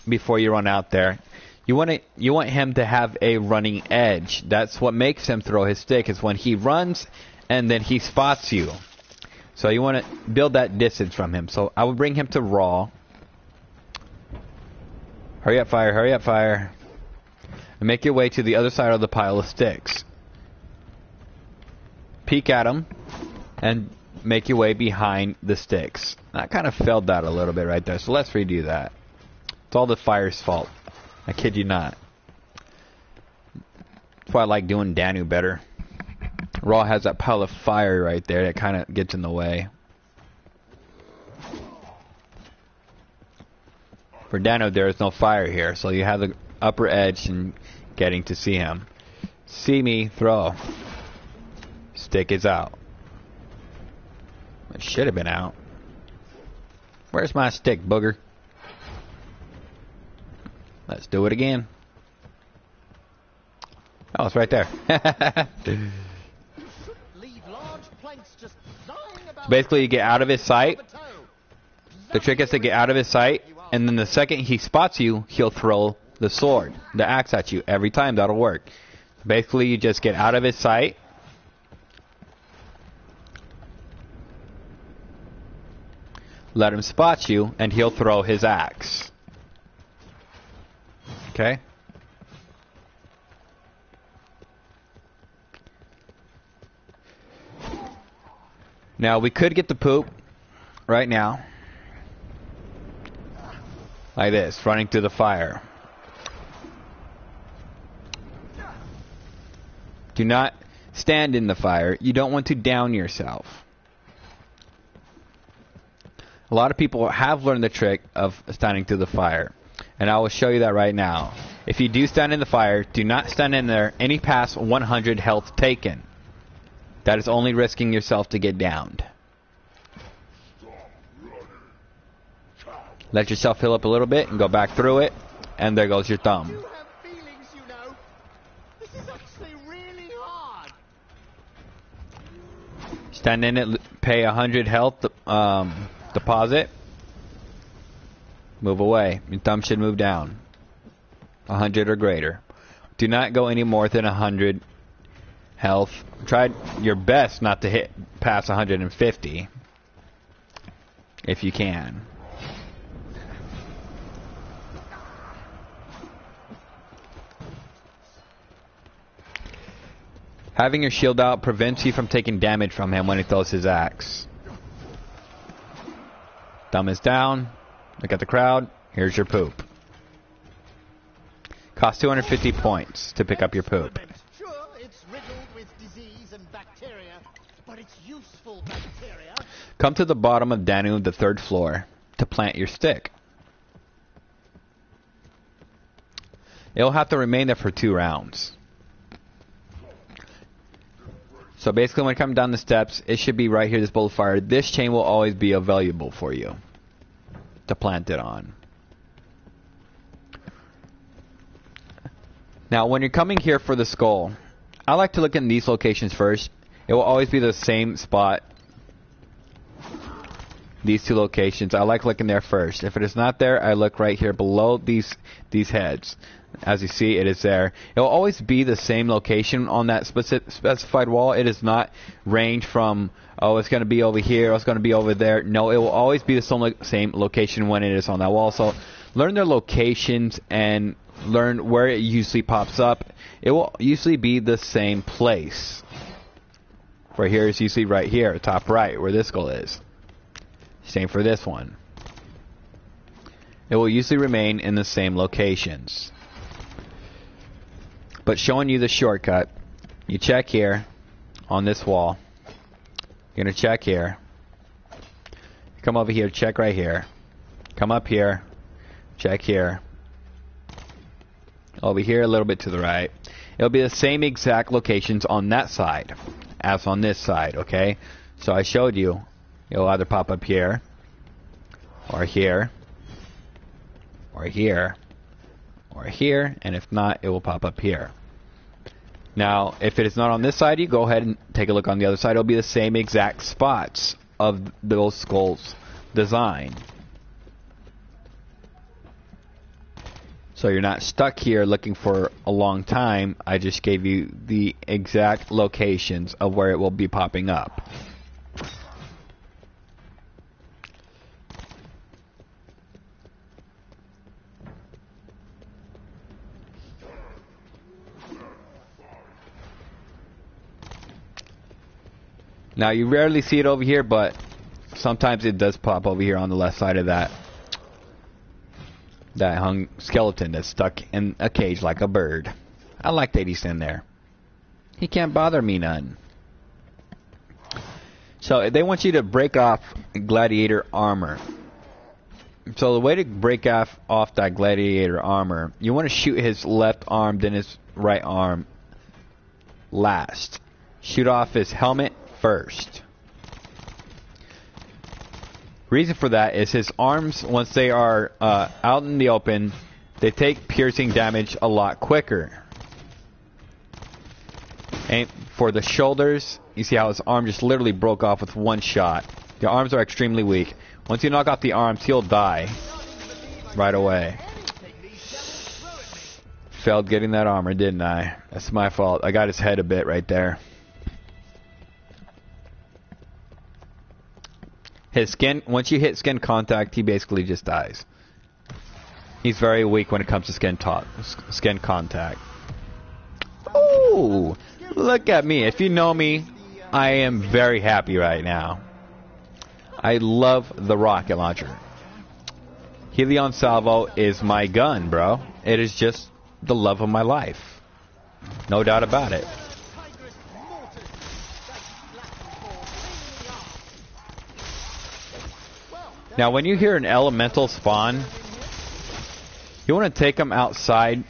before you run out there. You want him to have a running edge. That's what makes him throw his stick, is when he runs and then he spots you. So you want to build that distance from him. So I would bring him to raw. Hurry up, fire, hurry up, fire. And make your way to the other side of the pile of sticks. Peek at him and make your way behind the sticks. I kind of failed that a little bit right there, so let's redo that. It's all the fire's fault. I kid you not. That's why I like doing Danu better. Raw has that pile of fire right there that kind of gets in the way. For Dano, there is no fire here, so you have the upper edge and getting to see him. See me throw. Stick is out. It should have been out. Where's my stick, booger? Let's do it again. Oh, it's right there. Basically, you get out of his sight. The trick is to get out of his sight, and then the second he spots you, he'll throw the sword, the axe at you every time. That'll work. Basically, you just get out of his sight. Let him spot you, and he'll throw his axe. Okay? Now, we could get the poop right now. Like this, running through the fire. Do not stand in the fire. You don't want to down yourself. A lot of people have learned the trick of standing through the fire. And I will show you that right now. If you do stand in the fire, do not stand in there any past 100 health taken. That is only risking yourself to get downed. Let yourself fill up a little bit and go back through it. And there goes your thumb. You have feelings, you know. This is actually really hard. Stand in it, pay 100 health deposit. Move away. Your thumb should move down. 100 or greater. Do not go any more than 100 health. Try your best not to hit past 150. If you can. Having your shield out prevents you from taking damage from him when he throws his axe. Thumb is down. Look at the crowd. Here's your poop. Costs 250 points to pick up your poop. Sure, it's riddled with disease and bacteria, but it's useful bacteria. Come to the bottom of Danu, the 3rd floor, to plant your stick. It'll have to remain there for 2 rounds. So basically, when you come down the steps, it should be right here, this bowl of fire. This chain will always be available for you to plant it on. Now, when you're coming here for the skull, I like to look in these locations first. It will always be the same spot. These two locations, I like looking there first. If it is not there, I look right here below these heads. As you see, it is there. It will always be the same location on that specified wall. It is not range from, oh, it's going to be over here, or it's going to be over there. No, it will always be the same location when it is on that wall. So learn their locations and learn where it usually pops up. It will usually be the same place. Right here is usually right here, top right, where this skull is. Same for this one. It will usually remain in the same locations. But showing you the shortcut, you check here on this wall. You're going to check here. Come over here, check right here. Come up here, check here. Over here a little bit to the right. It'll be the same exact locations on that side as on this side, okay? So I showed you. It'll either pop up here, or here, or here, or here, and if not, it will pop up here. Now, if it is not on this side, you go ahead and take a look on the other side. It'll be the same exact spots of those skulls design. So you're not stuck here looking for a long time. I just gave you the exact locations of where it will be popping up. Now you rarely see it over here, but sometimes it does pop over here on the left side of that hung skeleton that's stuck in a cage like a bird. I like that he's in there. He can't bother me none. So they want you to break off gladiator armor. So the way to break off that gladiator armor, you want to shoot his left arm, then his right arm last. Shoot off his helmet first. Reason for that is his arms, once they are out in the open, they take piercing damage a lot quicker. And for the shoulders, you see how his arm just literally broke off with one shot. The arms are extremely weak. Once you knock out the arms, he'll die right away. Failed getting that armor, didn't I? That's my fault. I got his head a bit right there. His skin, once you hit skin contact, he basically just dies. He's very weak when it comes to skin contact. Ooh, look at me. If you know me, I am very happy right now. I love the rocket launcher. Helion Salvo is my gun, bro. It is just the love of my life. No doubt about it. Now, when you hear an elemental spawn, you want to take them outside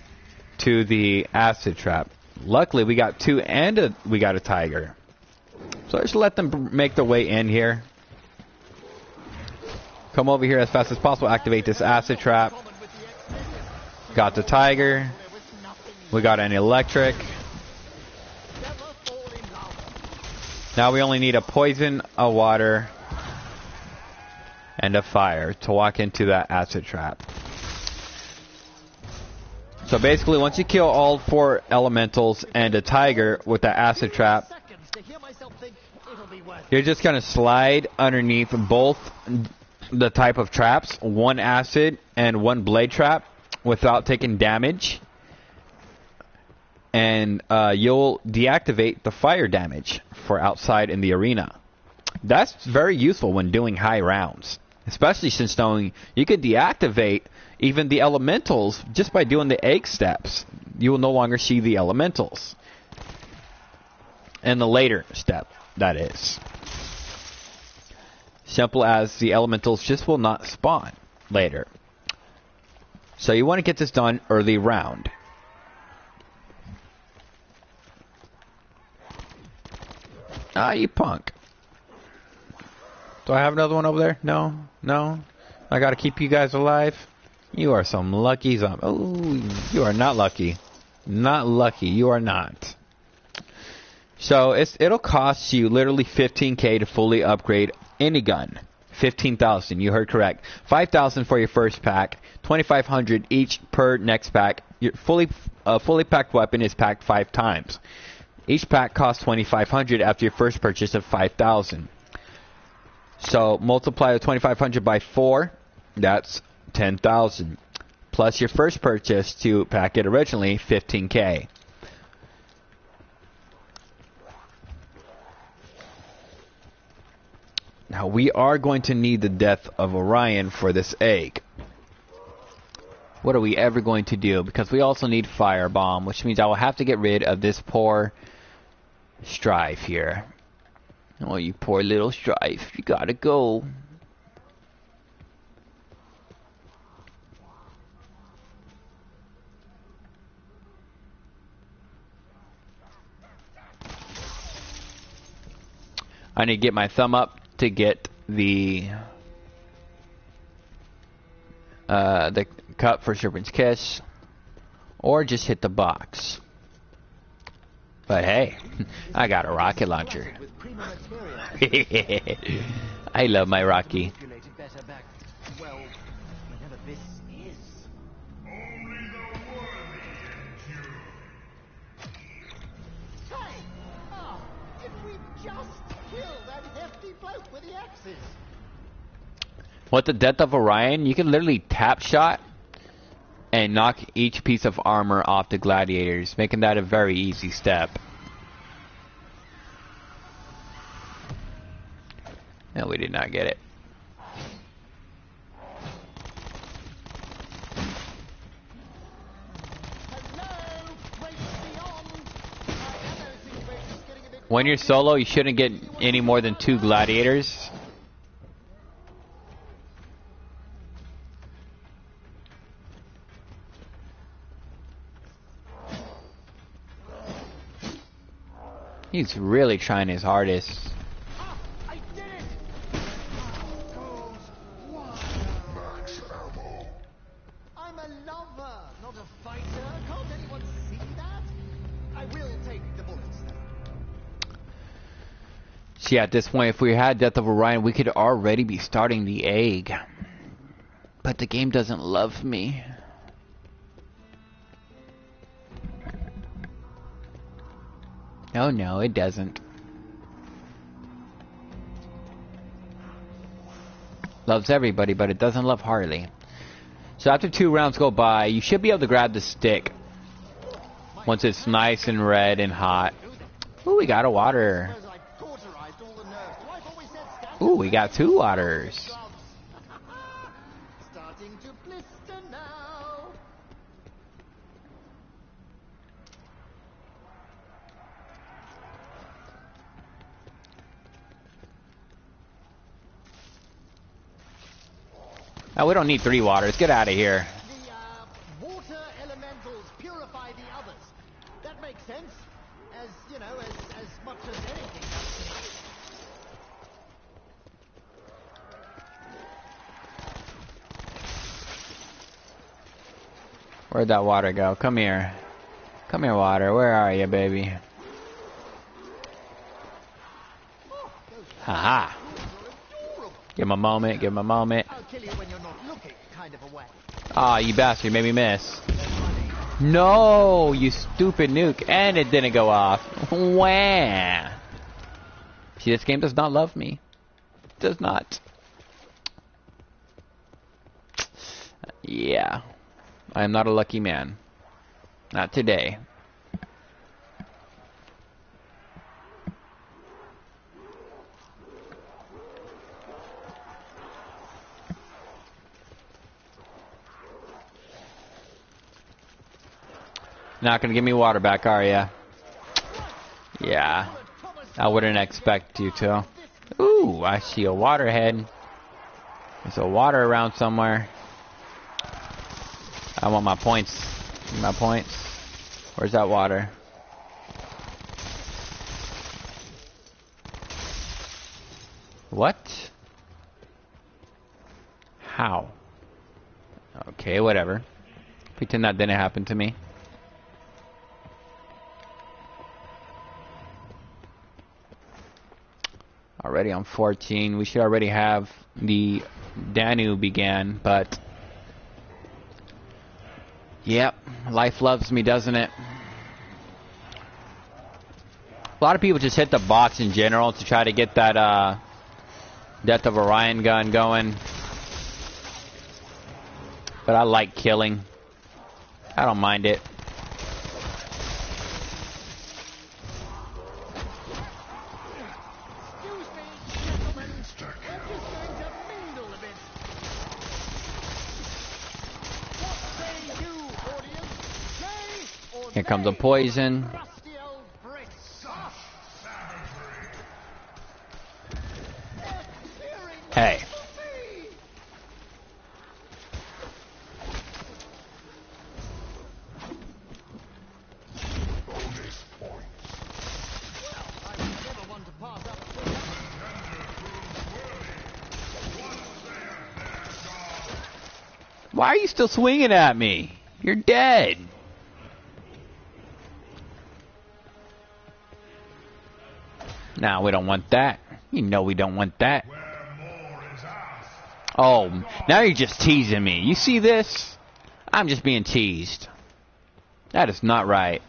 to the acid trap. Luckily, we got two and we got a tiger. So just let them make their way in here. Come over here as fast as possible. Activate this acid trap. Got the tiger. We got an electric. Now we only need a poison, a water, and a fire to walk into that acid trap. So basically, once you kill all 4 elementals and a tiger with the acid trap, you're just going to slide underneath both the type of traps, 1 acid and 1 blade trap, without taking damage. And you'll deactivate the fire damage for outside in the arena. That's very useful when doing high rounds. Especially since knowing you could deactivate even the elementals just by doing the egg steps. You will no longer see the elementals. In the later step, that is. Simple as the elementals just will not spawn later. So you want to get this done early round. Ah, you punk. Do I have another one over there? No? No? I gotta keep you guys alive? You are some lucky zombie. Oh, you are not lucky. Not lucky. You are not. So it'll cost you literally 15K to fully upgrade any gun. 15,000. You heard correct. 5,000 for your first pack. 2,500 each per next pack. Your fully packed weapon is packed 5 times. Each pack costs 2,500 after your first purchase of 5,000. So multiply the 2,500 by 4. That's 10,000. Plus your first purchase to pack it originally, 15K. Now we are going to need the death of Orion for this egg. What are we ever going to do? Because we also need Firebomb, which means I will have to get rid of this poor Strife here. Oh, you poor little Strife. You gotta go. I need to get my thumb up to get the cup for Serpent's Kiss, or just hit the box. But hey, I got a rocket launcher. I love my Rocky. With the death of Orion, you can literally tap shot and knock each piece of armor off the gladiators, making that a very easy step. No, we did not get it. When you're solo, you shouldn't get any more than 2 gladiators. He's really trying his hardest. I did it! Max ammo. I'm a lover, not a fighter. Can't anyone see that? I will take the bullets though. See, at this point, if we had Death of Orion, we could already be starting the egg. But the game doesn't love me. Oh no, it doesn't. Loves everybody, but it doesn't love Harley. So after 2 rounds go by, you should be able to grab the stick once it's nice and red and hot. Ooh, we got a water. Ooh, we got 2 waters. Starting to blister now. Now we don't need 3 waters. Get out of here. The water elementals purify the others. That makes sense. As, you know, as much as anything does to me. Where'd that water go? Come here. Come here, water. Where are you, baby? Haha. Give him a moment. Give him a moment. I'll kill you when you're not looking, kind of a way. Aw, you bastard. You made me miss. No, you stupid nuke. And it didn't go off. Wah. See, this game does not love me. Does not. Yeah. I am not a lucky man. Not today. Not gonna give me water back, are ya? Yeah. I wouldn't expect you to. Ooh, I see a waterhead. There's a water around somewhere. I want my points. My points. Where's that water? What? How? Okay, whatever. Pretend that didn't happen to me. Already on 14. We should already have the Danu began, but yep, life loves me, doesn't it? A lot of people just hit the box in general to try to get that Death of Orion gun going. But I like killing. I don't mind it. Here comes a poison. Hey. Why are you still swinging at me? You're dead. Nah, we don't want that. You know we don't want that. Oh, now you're just teasing me. You see this? I'm just being teased. That is not right.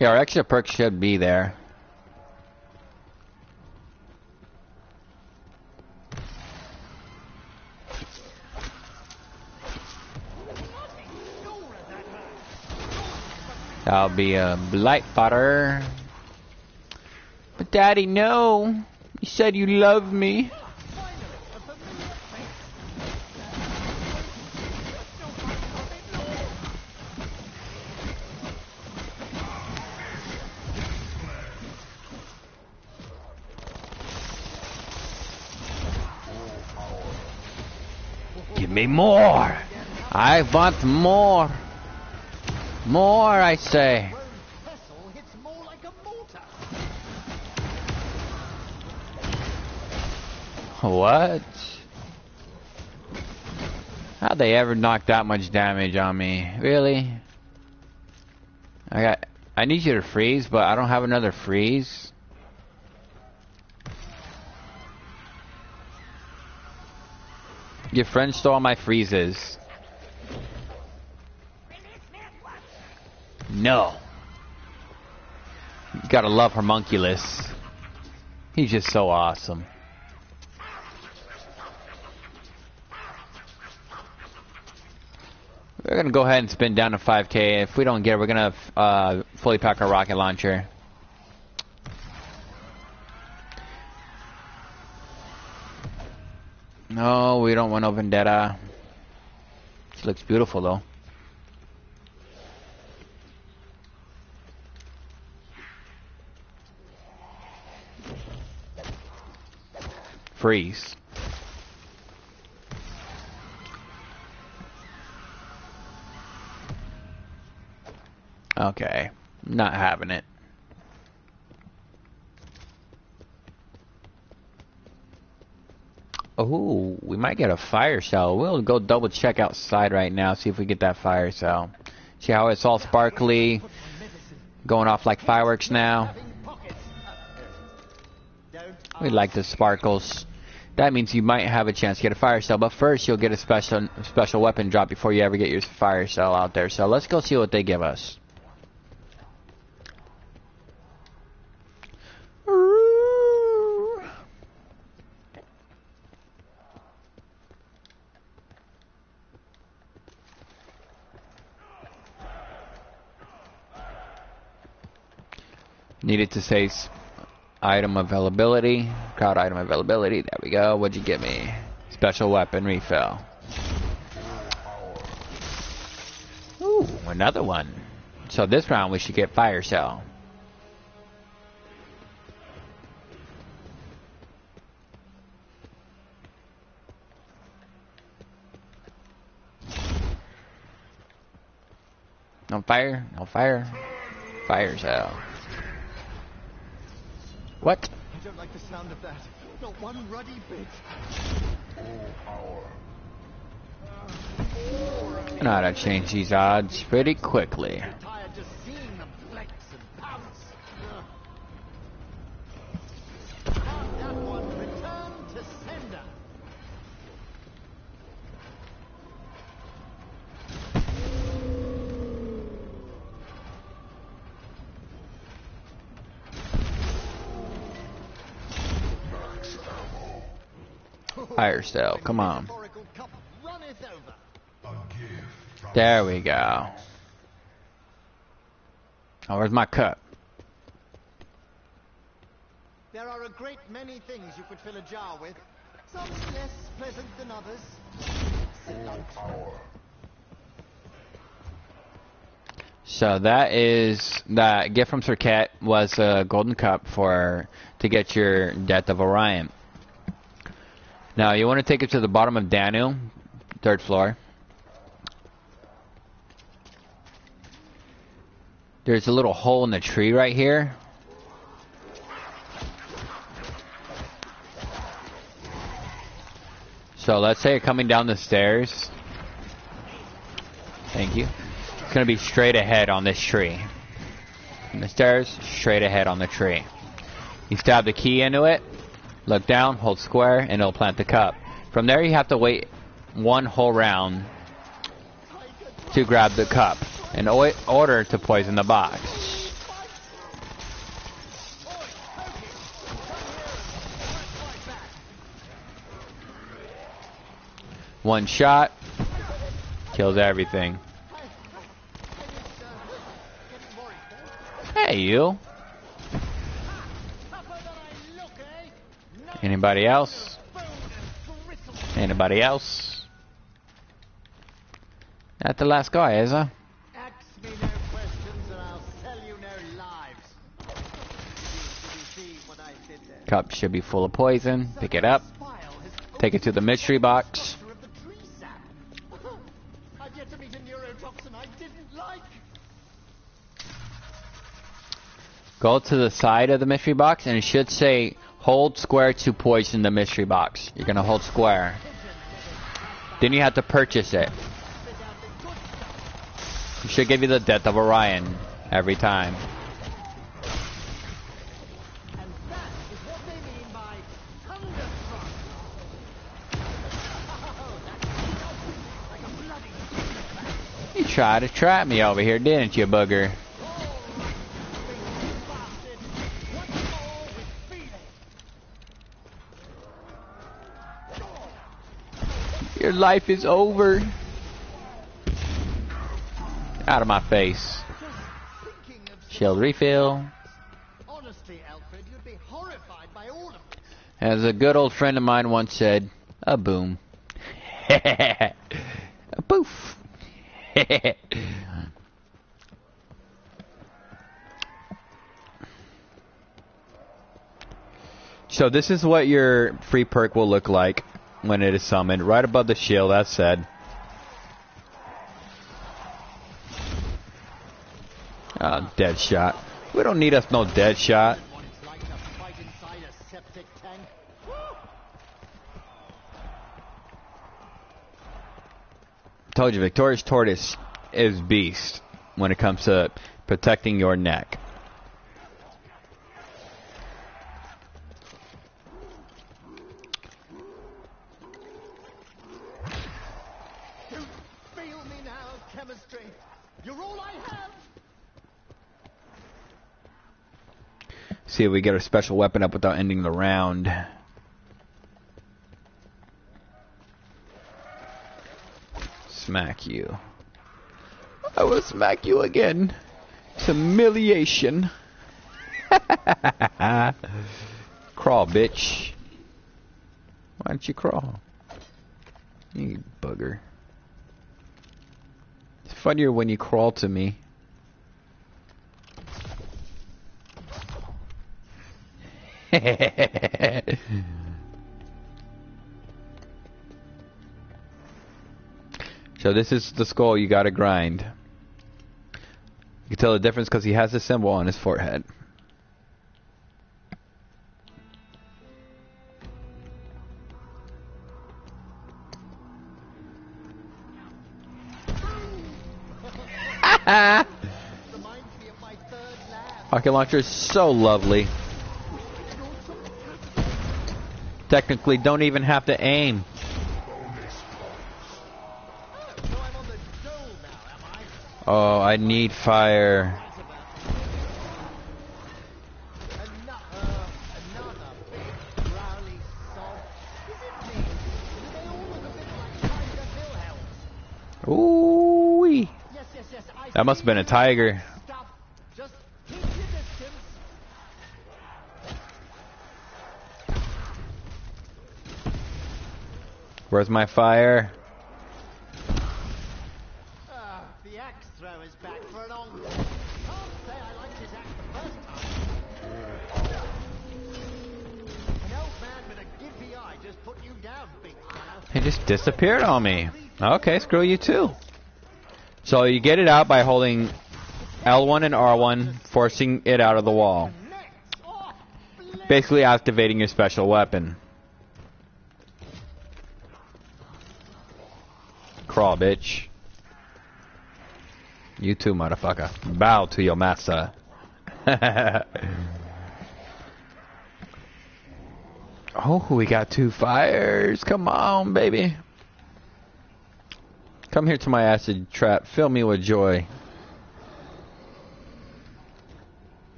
Yeah, our extra perk should be there. I'll be a blight fodder. But Daddy, no. You said you love me. Give me more. I want more. More, I say. What? How'd they ever knock that much damage on me? Really? I need you to freeze, but I don't have another freeze. Your friend stole all my freezes. No. You gotta love Homunculus. He's just so awesome. We're gonna go ahead and spin down to 5K. If we don't get it, we're gonna fully pack our rocket launcher. No, we don't want no Vendetta. She looks beautiful though. Freeze. Okay, not having it. Oh, we might get a fire cell. We'll go double check outside right now, see if we get that fire cell. See how it's all sparkly, going off like fireworks now. We like the sparkles. That means you might have a chance to get a fire cell, but first you'll get a special weapon drop before you ever get your fire cell out there. So let's go see what they give us. Needed to say item availability, crowd item availability. There we go. What'd you get me? Special weapon refill. Ooh, another one. So this round we should get fire cell. No fire, no fire. Fire cell. What? I don't like the sound of that. Not one ruddy bit. I know how to change these odds pretty quickly. Tired just seeing them flex and pounce. Found that one. Return to sender. Fire sale, come on. Metaphorical cup runneth over. A gift from There we go. Oh, where's my cup? There are a great many things you could fill a jar with. Some less pleasant than others. So that gift from Sir Cat was a golden cup to get your Death of Orion. Now you want to take it to the bottom of Danu, 3rd floor. There's a little hole in the tree right here. So let's say you're coming down the stairs. Thank you. It's going to be straight ahead on this tree. From the stairs, straight ahead on the tree. You stab the key into it, look down, hold square, and it'll plant the cup. From there you have to wait one whole round to grab the cup in order to poison the box. One shot kills everything. Hey, you. Anybody else? Anybody else? Not the last guy, is it? Ask me no questions and I'll sell you no lives. Did you see what I did there? Cup should be full of poison. Pick it up. Take it to the mystery box. Of the tree sap. I've yet to meet a neurotoxin I didn't like. Go to the side of the mystery box and it should say hold square to poison the mystery box. You're gonna hold square. Then you have to purchase it. It should give you the Death of Orion every time. And that is what they mean by thunderstruck. Like a bloody You tried to trap me over here, didn't you, bugger? Your life is over. Out of my face. Shield refill. Honestly, Alfred, you'd be horrified by all of this. As a good old friend of mine once said, a boom. A poof. So this is what your free perk will look like when it is summoned. Right above the shield, as said. Dead shot. We don't need us no dead shot. What it's like to fight inside a septic tank. Told you, Victoria's Tortoise is beast when it comes to protecting your neck. You feel me now, chemistry. You're all I have. See if we get a special weapon up without ending the round. Smack you. I will smack you again. It's humiliation. Crawl, bitch. Why don't you crawl? You bugger. It's funnier when you crawl to me. So this is the skull you gotta grind. You can tell the difference because he has a symbol on his forehead. Rocket launcher is so lovely. Technically, don't even have to aim. Oh, I need fire. Ooh-wee. That must have been a tiger. Where's my fire? The axe throw is back for an on. Can't say I liked his axe the first time. An old man with a gimpy eye just put you down, big fella. He just disappeared on me. Okay, screw you too. So you get it out by holding L1 and R1, forcing it out of the wall. Basically activating your special weapon. Crawl, bitch. You too, motherfucker. Bow to your master. Oh, we got 2 fires. Come on, baby. Come here to my acid trap. Fill me with joy.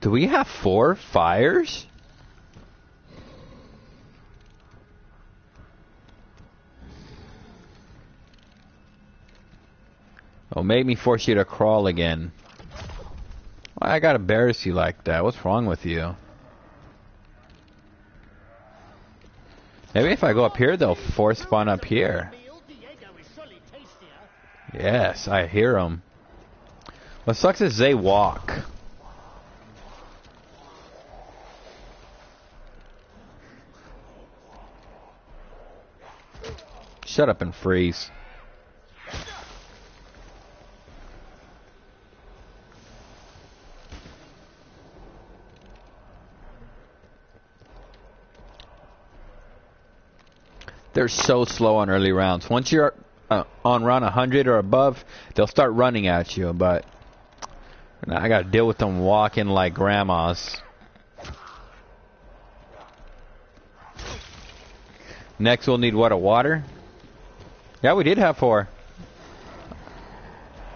Do we have 4 fires? Oh, made me force you to crawl again. Why I gotta embarrass you like that? What's wrong with you? Maybe if I go up here, they'll force spawn up here. Yes, I hear them. What sucks is they walk. Shut up and freeze. They're so slow on early rounds. Once you're on round 100 or above, they'll start running at you, but now I gotta deal with them walking like grandmas. Next we'll need what, a water? Yeah, we did have 4.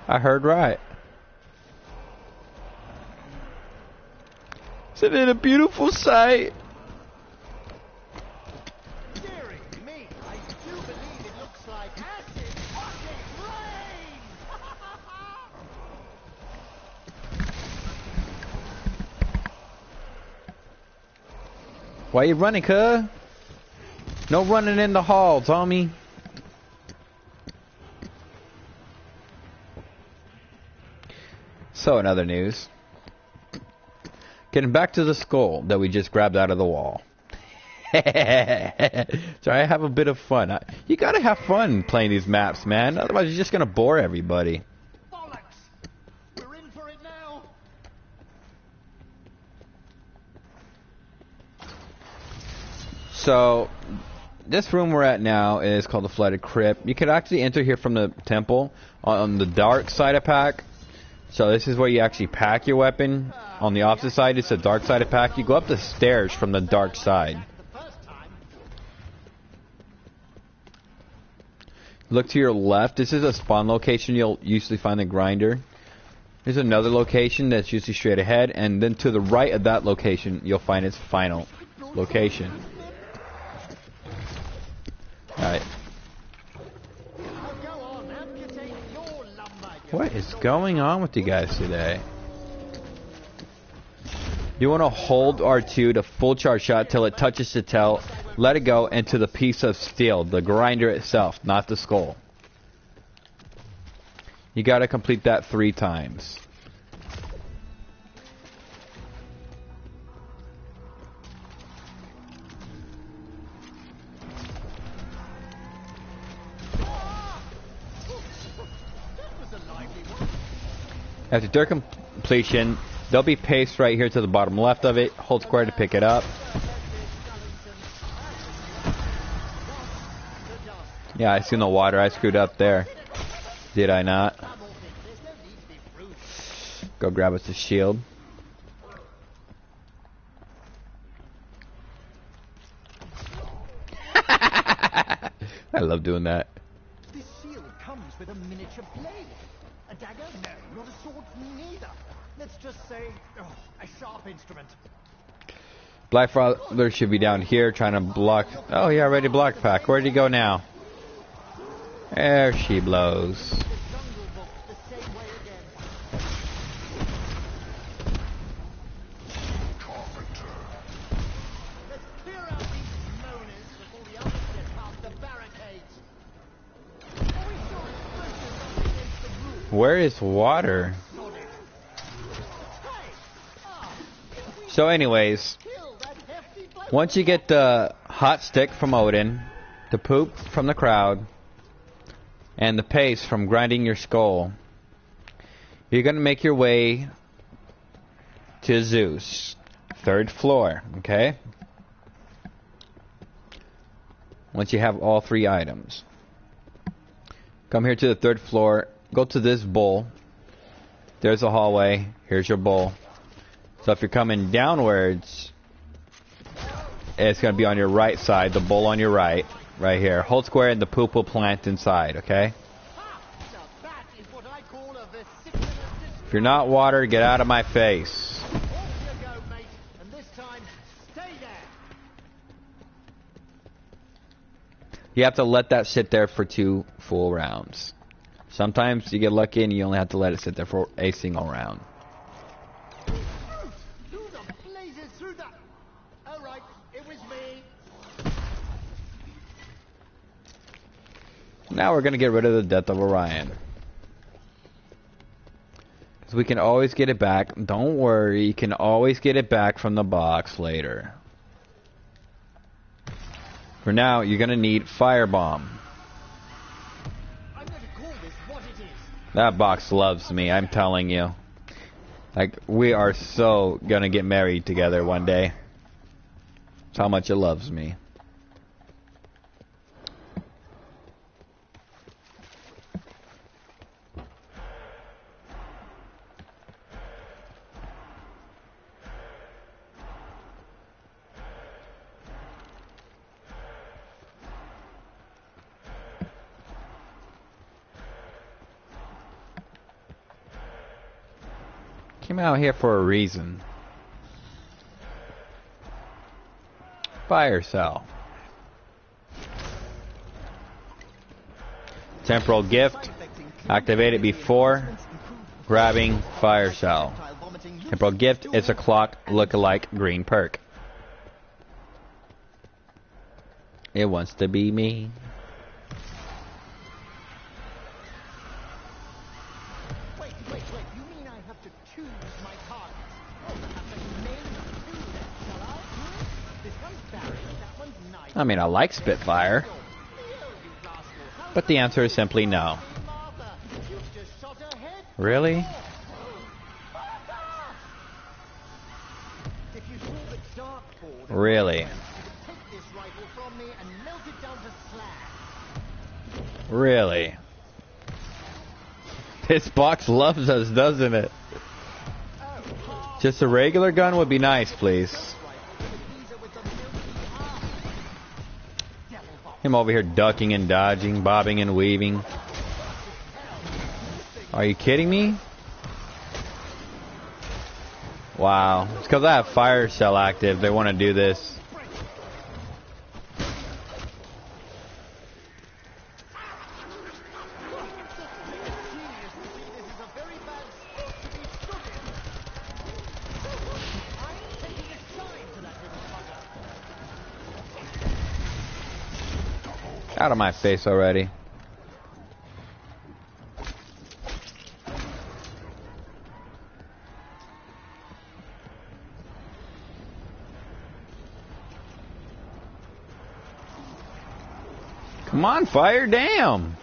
I heard right. Isn't it a beautiful sight? Why you running, cuh? No running in the hall, Tommy. So, in other news, getting back to the skull that we just grabbed out of the wall. So I have a bit of fun. You gotta have fun playing these maps, man. Otherwise, you're just gonna bore everybody. We're in for it now. So, this room we're at now is called the Flooded Crypt. You could actually enter here from the temple on the dark side of pack. So this is where you actually pack your weapon. On the opposite side, it's the dark side of pack. You go up the stairs from the dark side. Look to your left. This is a spawn location. You'll usually find the grinder. There's another location that's usually straight ahead. And then to the right of that location, you'll find its final location. Alright. What is going on with you guys today? You want to hold R2 to full charge shot till it touches the tail, let it go into the piece of steel, the grinder itself, not the skull. You got to complete that 3 times. After their completion, there'll be paste right here to the bottom left of it. Hold square to pick it up. Yeah, I see no water. I screwed up there. Did I not? Go grab us a shield. I love doing that. This shield comes with a miniature blade. A dagger? No, not a sword neither. Let's just say, a sharp instrument. Blackfather should be down here trying to block. Oh, he already blocked Pack. Where'd he go now? There she blows. Where is water? So anyways, once you get the hot stick from Odin, the poop from the crowd, and the paste from grinding your skull, you're going to make your way to Zeus, 3rd floor, okay? Once you have all 3 items. Come here to the 3rd floor, go to this bowl. There's a hallway, here's your bowl. So if you're coming downwards, it's going to be on your right side, the bowl on your right, right here. Hold square and the poop will plant inside, okay? If you're not water, get out of my face. You have to let that sit there for 2 full rounds. Sometimes you get lucky and you only have to let it sit there for a single round. Now we're going to get rid of the Death of Orion. Because we can always get it back. Don't worry, you can always get it back from the box later. For now, you're going to need Firebomb. That box loves me, I'm telling you. Like, we are so going to get married together one day. That's how much it loves me. Came out here for a reason. Fire cell. Temporal gift. Activate it before grabbing fire cell. Temporal gift is a clock look-alike green perk. It wants to be me. I mean, I like Spitfire, but the answer is simply no. Really? Really? Really? This box loves us, doesn't it? Just a regular gun would be nice, please. Him over here ducking and dodging, bobbing and weaving. Are you kidding me? Wow. It's because I have fire cell active. They want to do this. Out of my face already. Come on, fire, damn.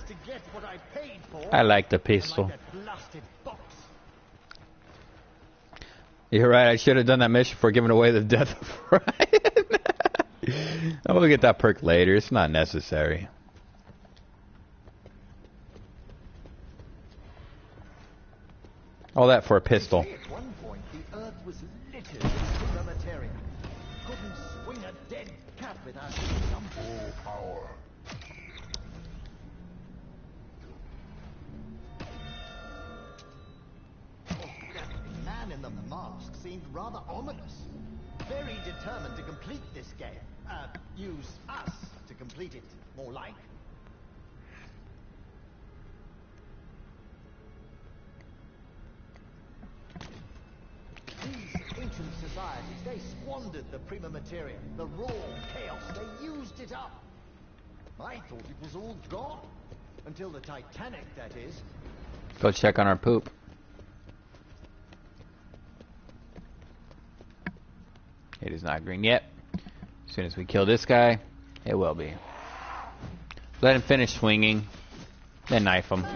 to get what I paid for. I like the pistol. Like that blasted box. You're right, I should have done that mission for giving away the death of Ryan. I'm gonna get that perk later, it's not necessary. All that for a pistol. At one point, the earth was littered with prima materia. Couldn't swing a dead cat without some Full power. That man in the mask seemed rather ominous. Very determined to complete this game. Use us to complete it, more like. These ancient societies, they squandered the prima materia, the raw chaos. They used it up. I thought it was all gone. Until the Titanic, that is. Go check on our poop. It is not green yet. As soon as we kill this guy, it will be. Let him finish swinging, then knife him.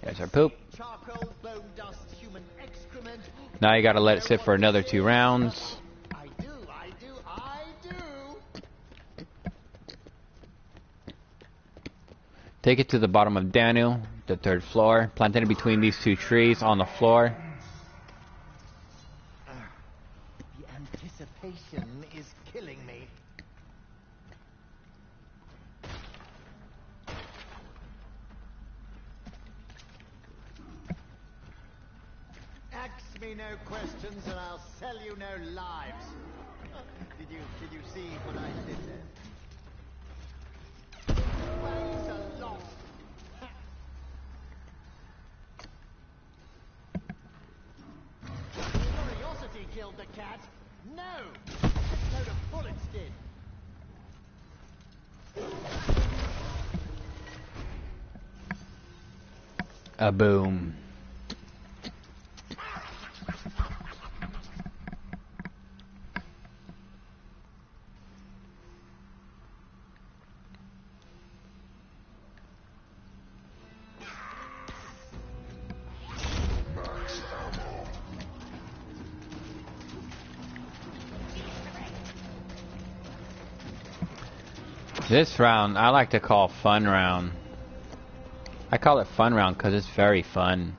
There's our poop. Charcoal, bone dust, human excrement. Now you gotta let it sit for another 2 rounds. I do. Take it to the bottom of Daniel, the 3rd floor. Plant it in between these 2 trees on the floor. The anticipation is killing me. Ask me no questions and I'll sell you no lives. Did you see what I did there? Ways are lost. Curiosity killed the cat. No! A load of bullets did. A boom. This round, I like to call fun round. I call it fun round because it's very fun.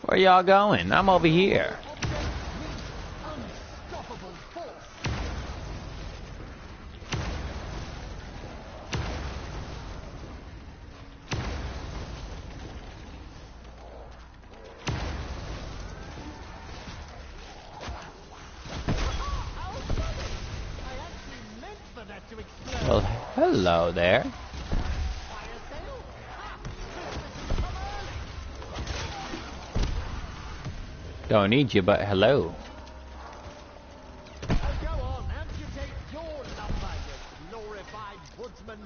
Where y'all going? I'm over here. Well, hello there. Don't need you, but hello. Go on, amputate your lumber, you glorified woodsman.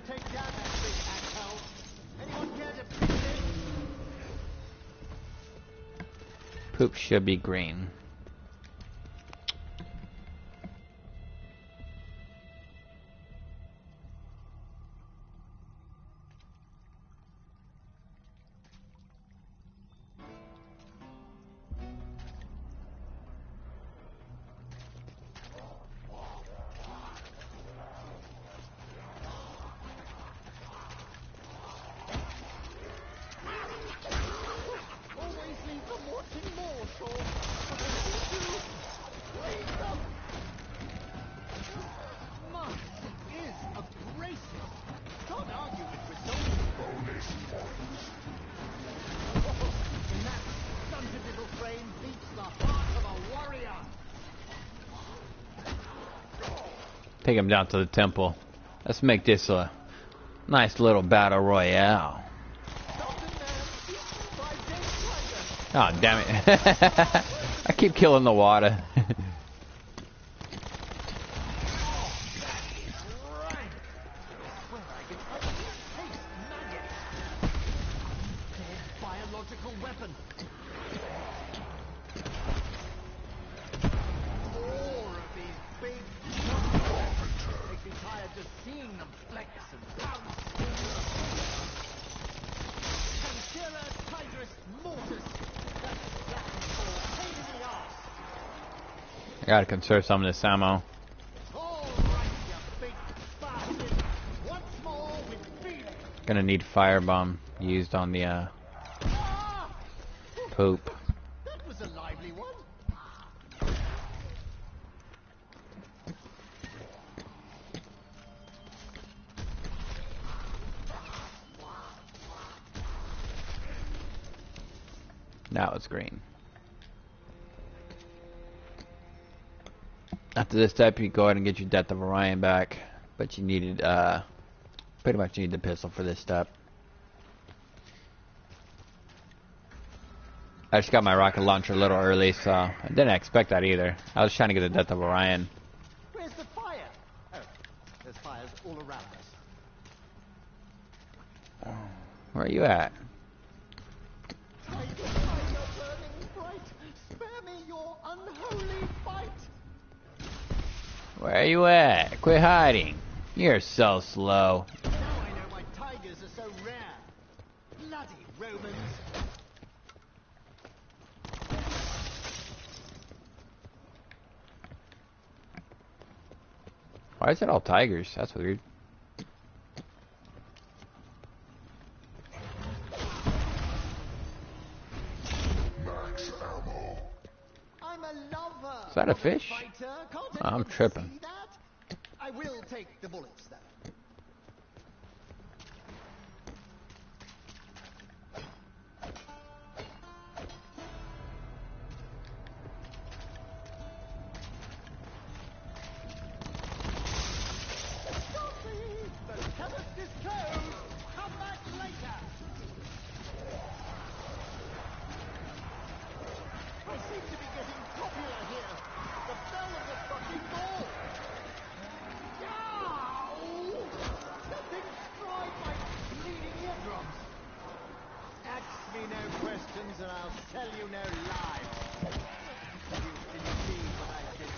Take down that big asshole. Anyone care to pick it? Poop should be green. Take him down to the temple. Let's make this a nice little battle royale. Oh, damn it. I keep killing the water. Biological weapon. More of these big monsters. Makes me tired just seeing them flex and bounce. Cancera Tigris mortis. That's Latin for pain in the arse. I gotta conserve some of this ammo. All right, you big bastard. Once more with feeling. Gonna need firebomb used on the poop. That was a lively one. Now it's green. After this step, you go ahead and get your Death of Orion back, but you needed, pretty much need the pistol for this step. I just got my rocket launcher a little early, so I didn't expect that either. I was trying to get the Death of Orion. Where's the fire? Oh, there's fires all around us. Where are you at? Tiger, burning bright, spare me your unholy fight. Where are you at? Quit hiding. You're so slow. Now I know why tigers are so rare. Bloody Romans. Why is it all tigers? That's weird. Max ammo. I'm a lover. Is that a fish? Fighter. Can't Oh, I'm anyone tripping. see that? I will take the bullets though. The chemist is closed. Come back later. I seem to be getting popular here. The bell of the fucking ball. Yow! Something fried my bleeding eardrums. Ask me no questions and I'll tell you no lies. You can see what I did.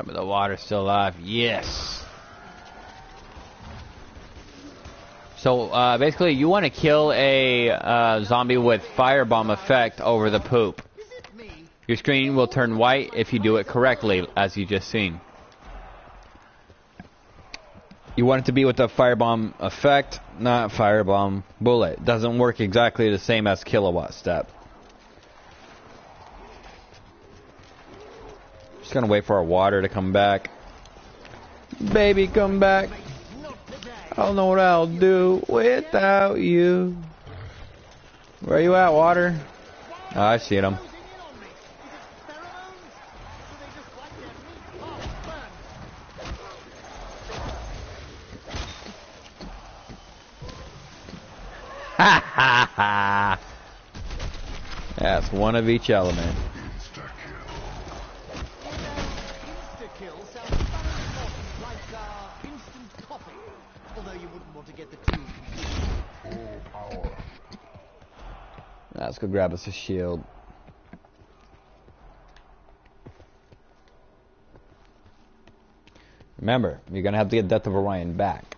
But the water's still alive. Yes. So basically, you want to kill a zombie with firebomb effect over the poop. Your screen will turn white if you do it correctly, as you just seen. You want it to be with the firebomb effect, not firebomb bullet. Doesn't work exactly the same as kilowatt step. Just gonna wait for our water to come back. Baby, come back. I don't know what I'll do without you. Where are you at, water? Oh, I see them. Ha ha ha! That's one of each element. Insta-kill sounds very important, like instant coffee. Although you wouldn't want to get the two. Full power. Let's go grab us a shield. Remember, you're gonna have to get Death of Orion back.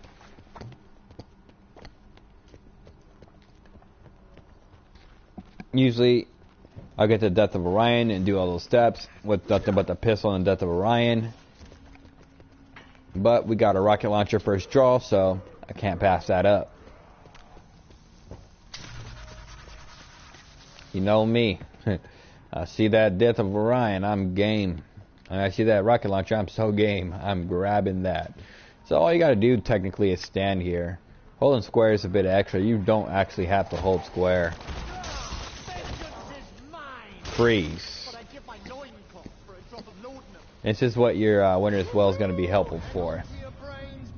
Usually, I'll get the Death of Orion and do all those steps with nothing but the pistol and Death of Orion. But we got a rocket launcher first draw, so I can't pass that up. You know me. I see that Death of Orion, I'm game. And I see that rocket launcher, I'm so game. I'm grabbing that. So all you gotta do technically is stand here. Holding square is a bit extra. You don't actually have to hold square. Freeze. This is what your Winter's Well is going to be helpful for.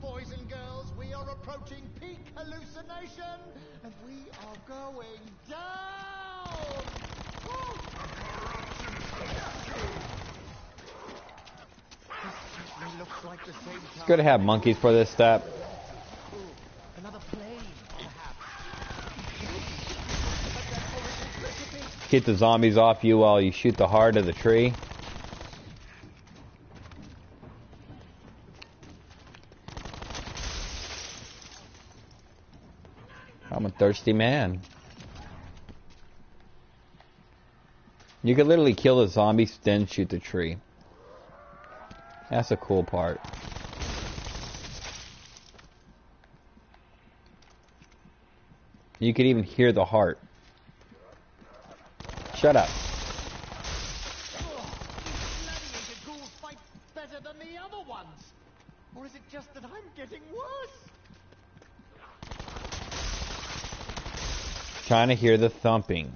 Boys and girls, we are approaching peak hallucination, and we are going down. It's good to have monkeys for this step. Another plane, perhaps. Keep the zombies off you while you shoot the heart of the tree. I'm a thirsty man. You can literally kill the zombies, then shoot the tree. That's a cool part. You can even hear the heart. Shut up. Ghouls fight better than the other ones. Or is it just that I'm getting worse? Trying to hear the thumping.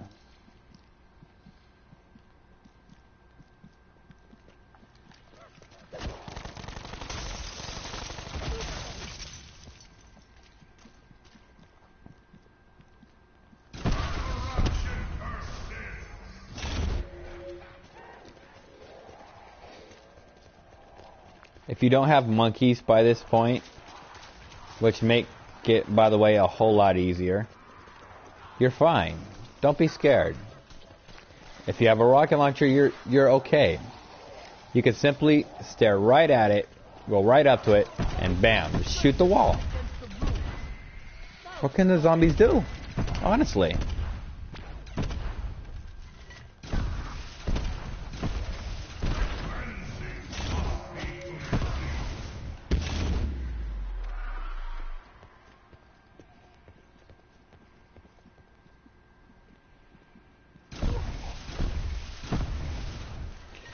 If you don't have monkeys by this point, which make it, by the way, a whole lot easier, you're fine. Don't be scared. If you have a rocket launcher, you're okay. You can simply stare right at it, go right up to it, and bam, just shoot the wall. What can the zombies do? Honestly.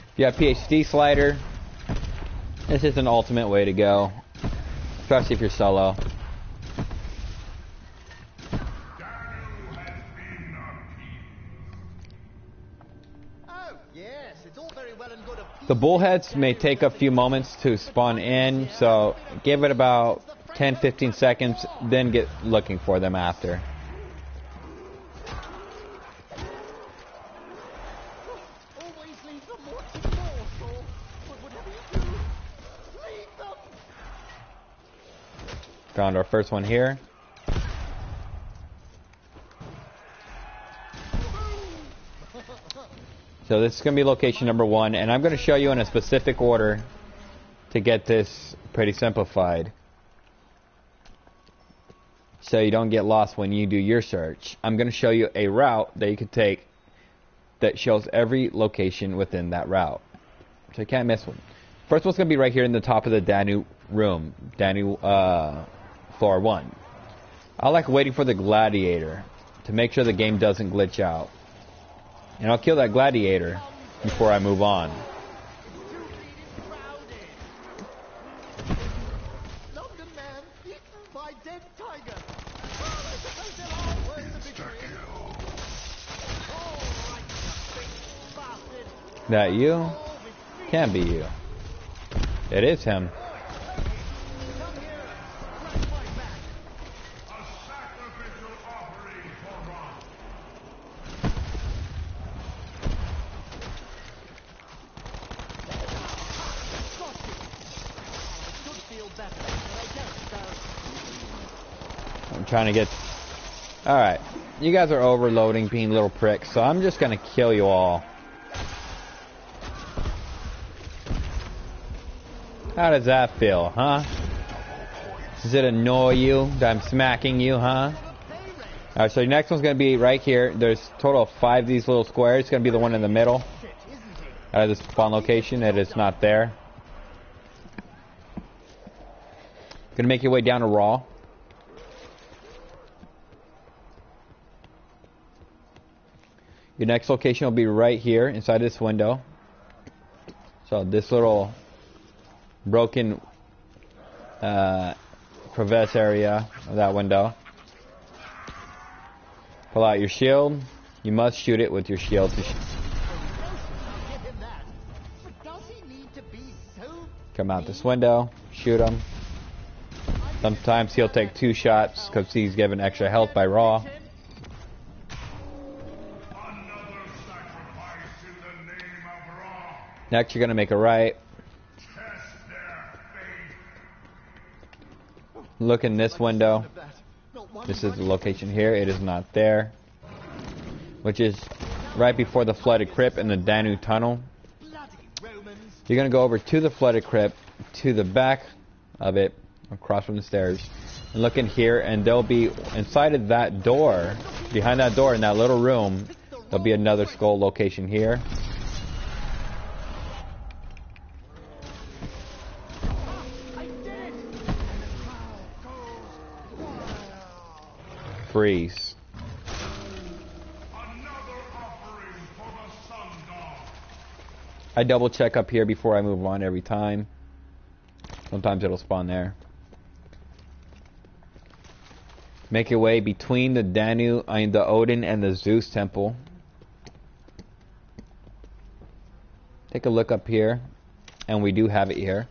If you have PhD slider, this is an ultimate way to go, especially if you're solo. Oh, yes, it's all very well and good. The bullheads may take a few moments to spawn in, so give it about 10-15 seconds, then get looking for them after. Found our first one here. So this is going to be location number 1, and I'm going to show you in a specific order to get this pretty simplified, so you don't get lost when you do your search. I'm going to show you a route that you could take that shows every location within that route, so you can't miss one. First one's going to be right here in the top of the Danu room, floor 1. I like waiting for the gladiator to make sure the game doesn't glitch out. And I'll kill that gladiator before I move on. That you? Can't be you. It is him. I'm trying to get... Alright. You guys are overloading, being little pricks, so I'm just going to kill you all. How does that feel, huh? Does it annoy you that I'm smacking you, huh? Alright, so your next one's going to be right here. There's a total of 5 of these little squares. It's going to be the one in the middle. Out of this spawn location, it is not there. Gonna make your way down to Raw. Your next location will be right here inside this window. So this little broken crevice area of that window. Pull out your shield. You must shoot it with your shield. Come out this window, shoot him. Sometimes he'll take 2 shots because he's given extra health by Raw. Next, you're going to make a right. Look in this window. This is the location here. It is not there. Which is right before the flooded crypt in the Danu tunnel. You're going to go over to the flooded crypt, to the back of it, across from the stairs, and look in here, and there'll be inside of that door, behind that door in that little room, there'll be another skull location here. Freeze. I double check up here before I move on every time. Sometimes it'll spawn there. Make your way between the the Odin and the Zeus temple. Take a look up here, and we do have it here.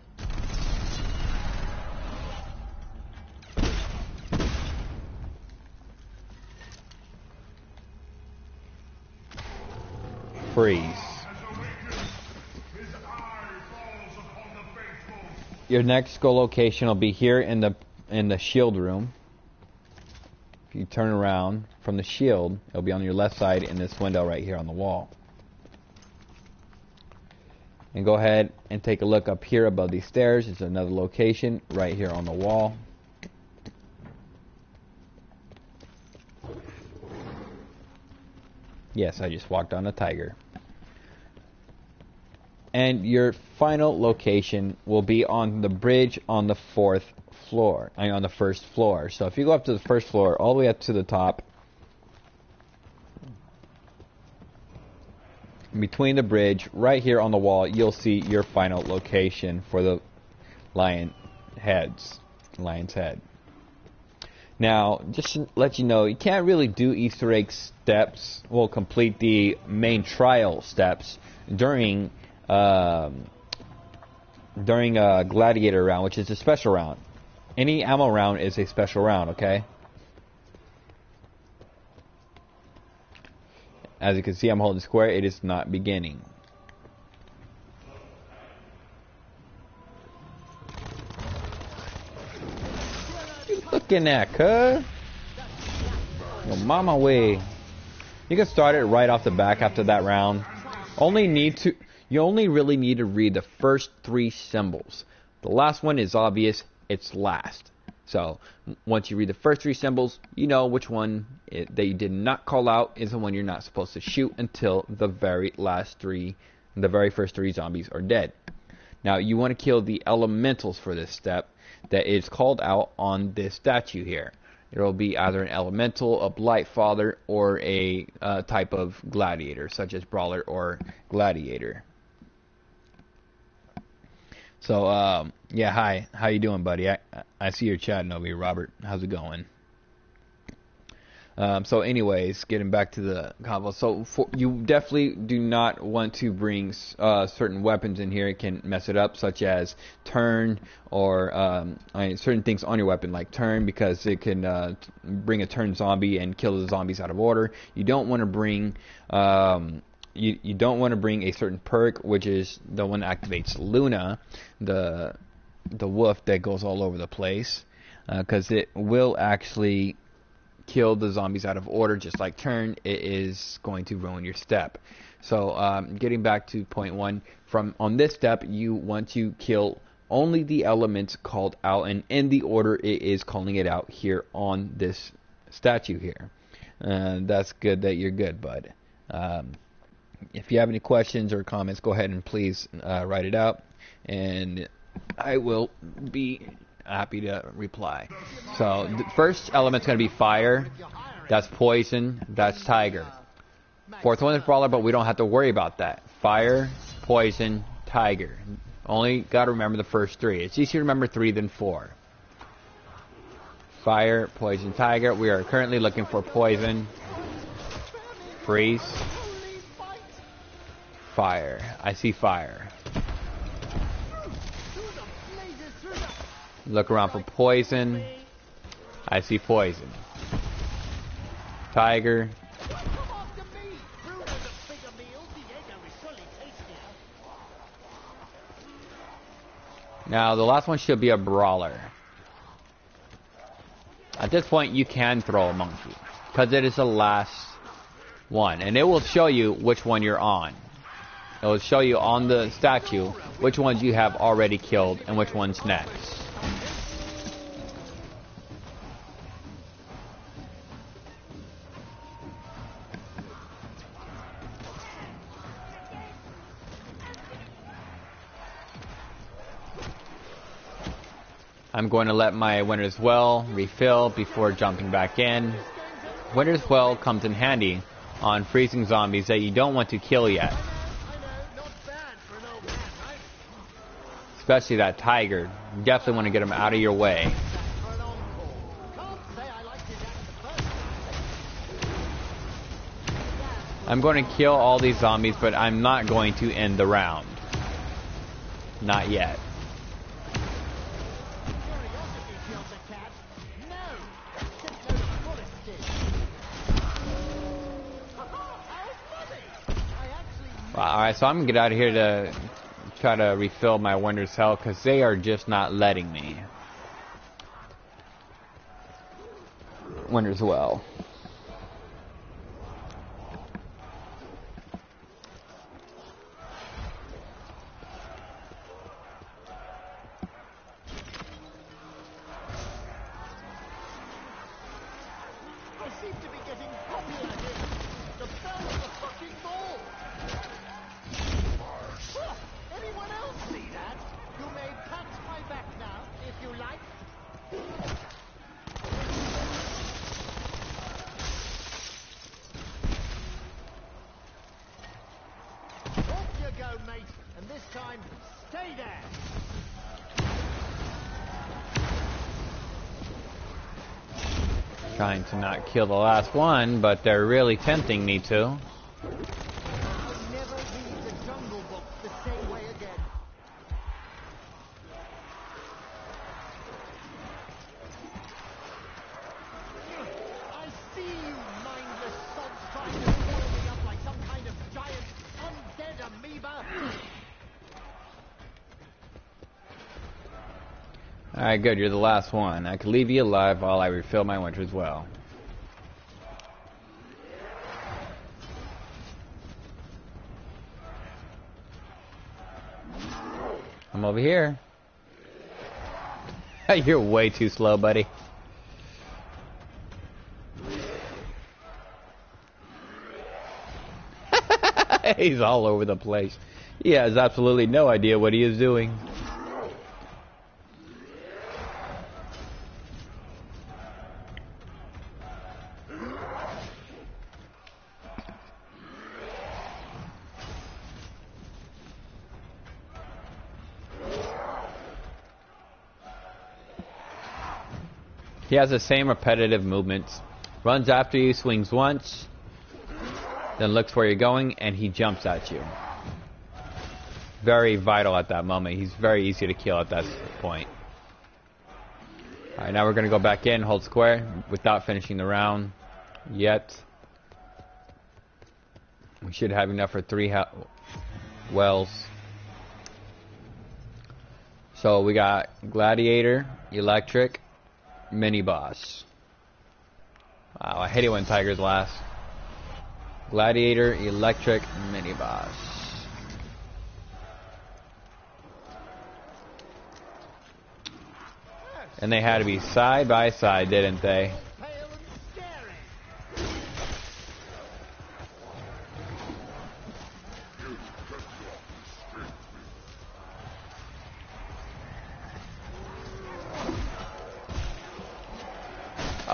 Freeze. Your next goal location will be here in the shield room. If you turn around from the shield, it'll be on your left side in this window right here on the wall. And go ahead and take a look up here above these stairs. It's another location right here on the wall. Yes, I just walked on a tiger. And your final location will be on the bridge on the 4th floor. On the 1st floor. So if you go up to the 1st floor, all the way up to the top, between the bridge, right here on the wall, you'll see your final location for the lion's head. Now, just to let you know, you can't really do Easter egg steps, well, complete the main trial steps during a gladiator round, which is a special round. Any ammo round is a special round, okay? As you can see, I'm holding square. It is not beginning. What you looking at, cuz? Your mama way. You can start it right off the back after that round. You only really need to read the first 3 symbols. The last one is obvious. It's last. So once you read the first 3 symbols, you know which one that you did not call out is the one you're not supposed to shoot until the very first 3 zombies are dead. Now you want to kill the elementals for this step that is called out on this statue here. It will be either an elemental, a blight father, or a type of gladiator, such as brawler or gladiator. So, yeah, hi. How you doing, buddy? I see you're chatting over here, Robert. How's it going? So, anyways, getting back to the convo. So, you definitely do not want to bring certain weapons in here. It can mess it up, such as turn or certain things on your weapon, like turn, because it can bring a turn zombie and kill the zombies out of order. You don't want to bring... You don't want to bring a certain perk, which is the one that activates Luna, the wolf that goes all over the place, because it will actually kill the zombies out of order, just like turn. It is going to ruin your step. So getting back to point 1, on this step, you want to kill only the elements called out, and in the order it is calling it out here on this statue here. That's good that you're good, bud. If you have any questions or comments, go ahead and please write it out, and I will be happy to reply. So the first element's going to be fire. That's poison. That's tiger. Fourth one is brawler, but we don't have to worry about that. Fire, poison, tiger. Only got to remember the first three. It's easier to remember 3 than 4. Fire, poison, tiger. We are currently looking for poison. Freeze. Fire. I see fire. Look around for poison. I see poison. Tiger. Now the last one should be a brawler. At this point you can throw a monkey, because it is the last one, and it will show you which one you're on. It will show you on the statue which ones you have already killed and which one's next. I'm going to let my Winter's Well refill before jumping back in. Winter's Well comes in handy on freezing zombies that you don't want to kill yet. Especially that tiger. You definitely want to get him out of your way. I'm going to kill all these zombies, but I'm not going to end the round. Not yet. Alright, so I'm going to get out of here to try to refill my Winter's Hell, because they are just not letting me. Winter's Well. I seem to be getting popular here. The bell of the fucking ball. Anyone else see that? You may pat my back now, if you like. Off you go, mate, and this time, stay there. Trying to not kill the last one, but they're really tempting me to. I'll never read the Jungle Book the same way again. I see you mindless sods trying to swallow me up like some kind of giant undead amoeba. Alright, good. You're the last one. I can leave you alive while I refill my Winter's Well. I'm over here. You're way too slow, buddy. He's all over the place. He has absolutely no idea what he is doing. He has the same repetitive movements. Runs after you, swings once, then looks where you're going, and he jumps at you. Very vital at that moment. He's very easy to kill at that point. Alright, now we're going to go back in, hold square, without finishing the round yet. We should have enough for 3 wells. So we got Gladiator, Electric, Mini Boss. Wow, I hate it when Tiger's last. Gladiator, Electric, Mini Boss. And they had to be side by side, didn't they? Pale and scary.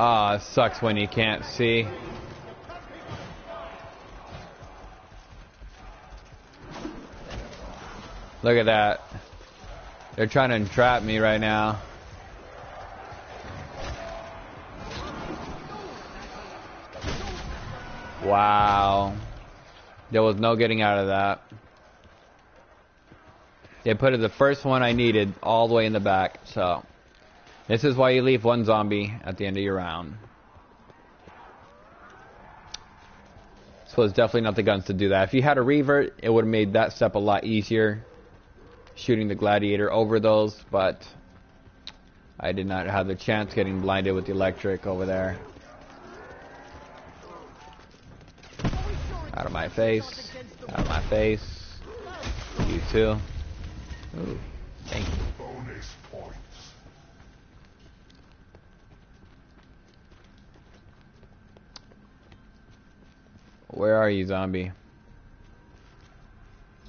Ah, it sucks when you can't see. Look at that. They're trying to entrap me right now. Wow. There was no getting out of that. They put the first one I needed all the way in the back, so this is why you leave one zombie at the end of your round. So it's definitely not the guns to do that. If you had a revert, it would have made that step a lot easier, shooting the gladiator over those, but I did not have the chance getting blinded with the electric over there. Out of my face. Out of my face. You too. Ooh, thank you. Bonus points. Where are you, zombie?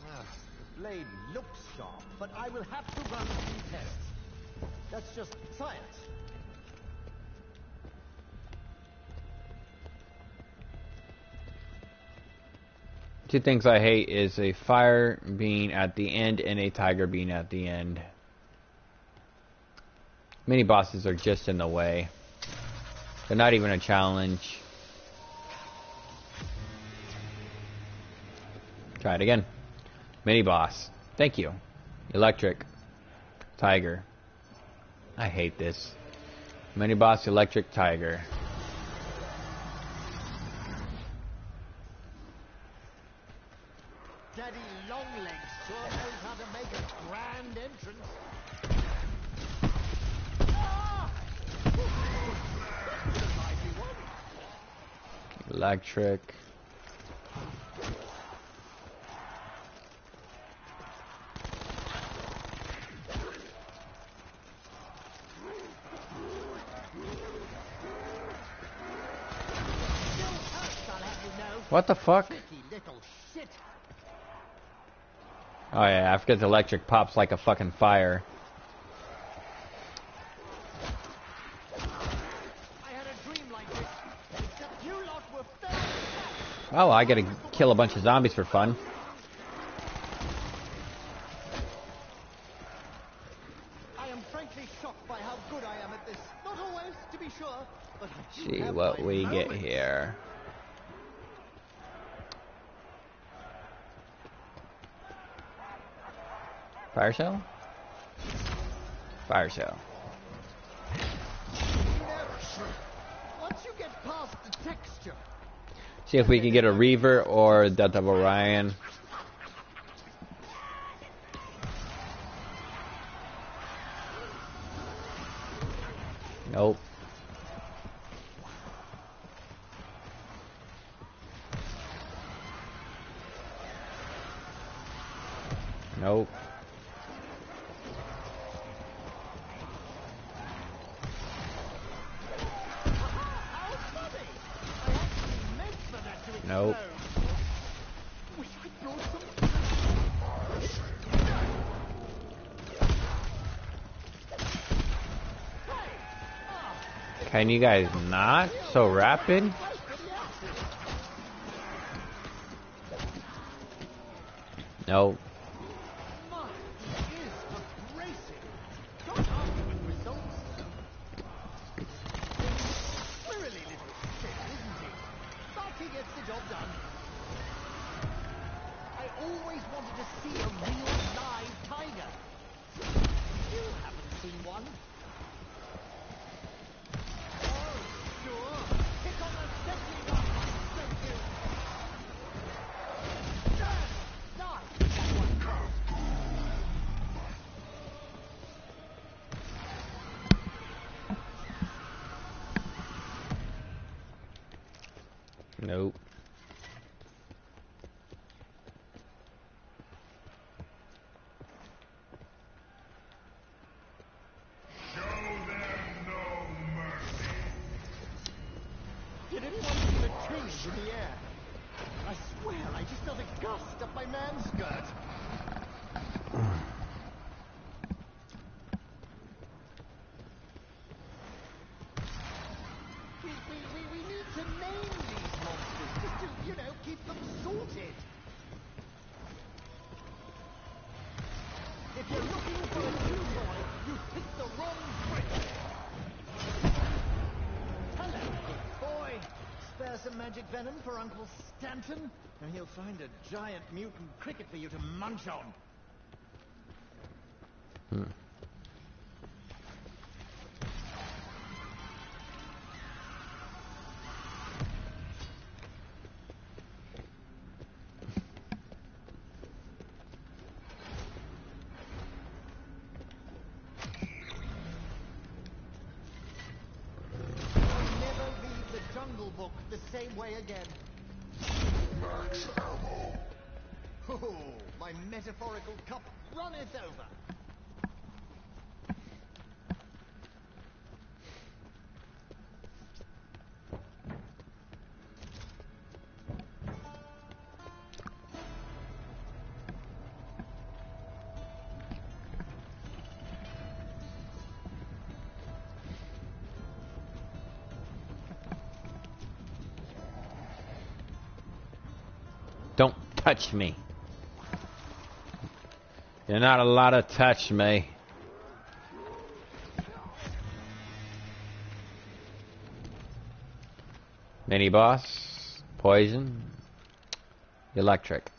The blade looks sharp, but I will have to run some tests. That's just science. Two things I hate is a fire being at the end and a tiger being at the end. Mini bosses are just in the way. They're not even a challenge. Try it again. Mini boss. Thank you. Electric. Tiger. I hate this. Mini boss, electric, tiger. Daddy Longlegs sure knows how to make a grand entrance. Ah! Electric. What the fuck? Oh yeah, I forget the electric pops like a fucking fire. Oh, I gotta kill a bunch of zombies for fun. I am frankly shocked by how good I am at this. Not always, to be sure, but I do See have what my we get moments. here. Fire cell? Fire cell. Once you get past the texture. See if we can get a Reaver or Death of Orion. Nope. Nope. Nope. Can you guys not so rapid? Nope. Nope. magic venom for Uncle Stanton, and he'll find a giant mutant cricket for you to munch on. Book the same way again. Max ammo. Oh, my metaphorical cup runneth over. Don't touch me. You're not allowed to touch me. Mini boss, poison, electric.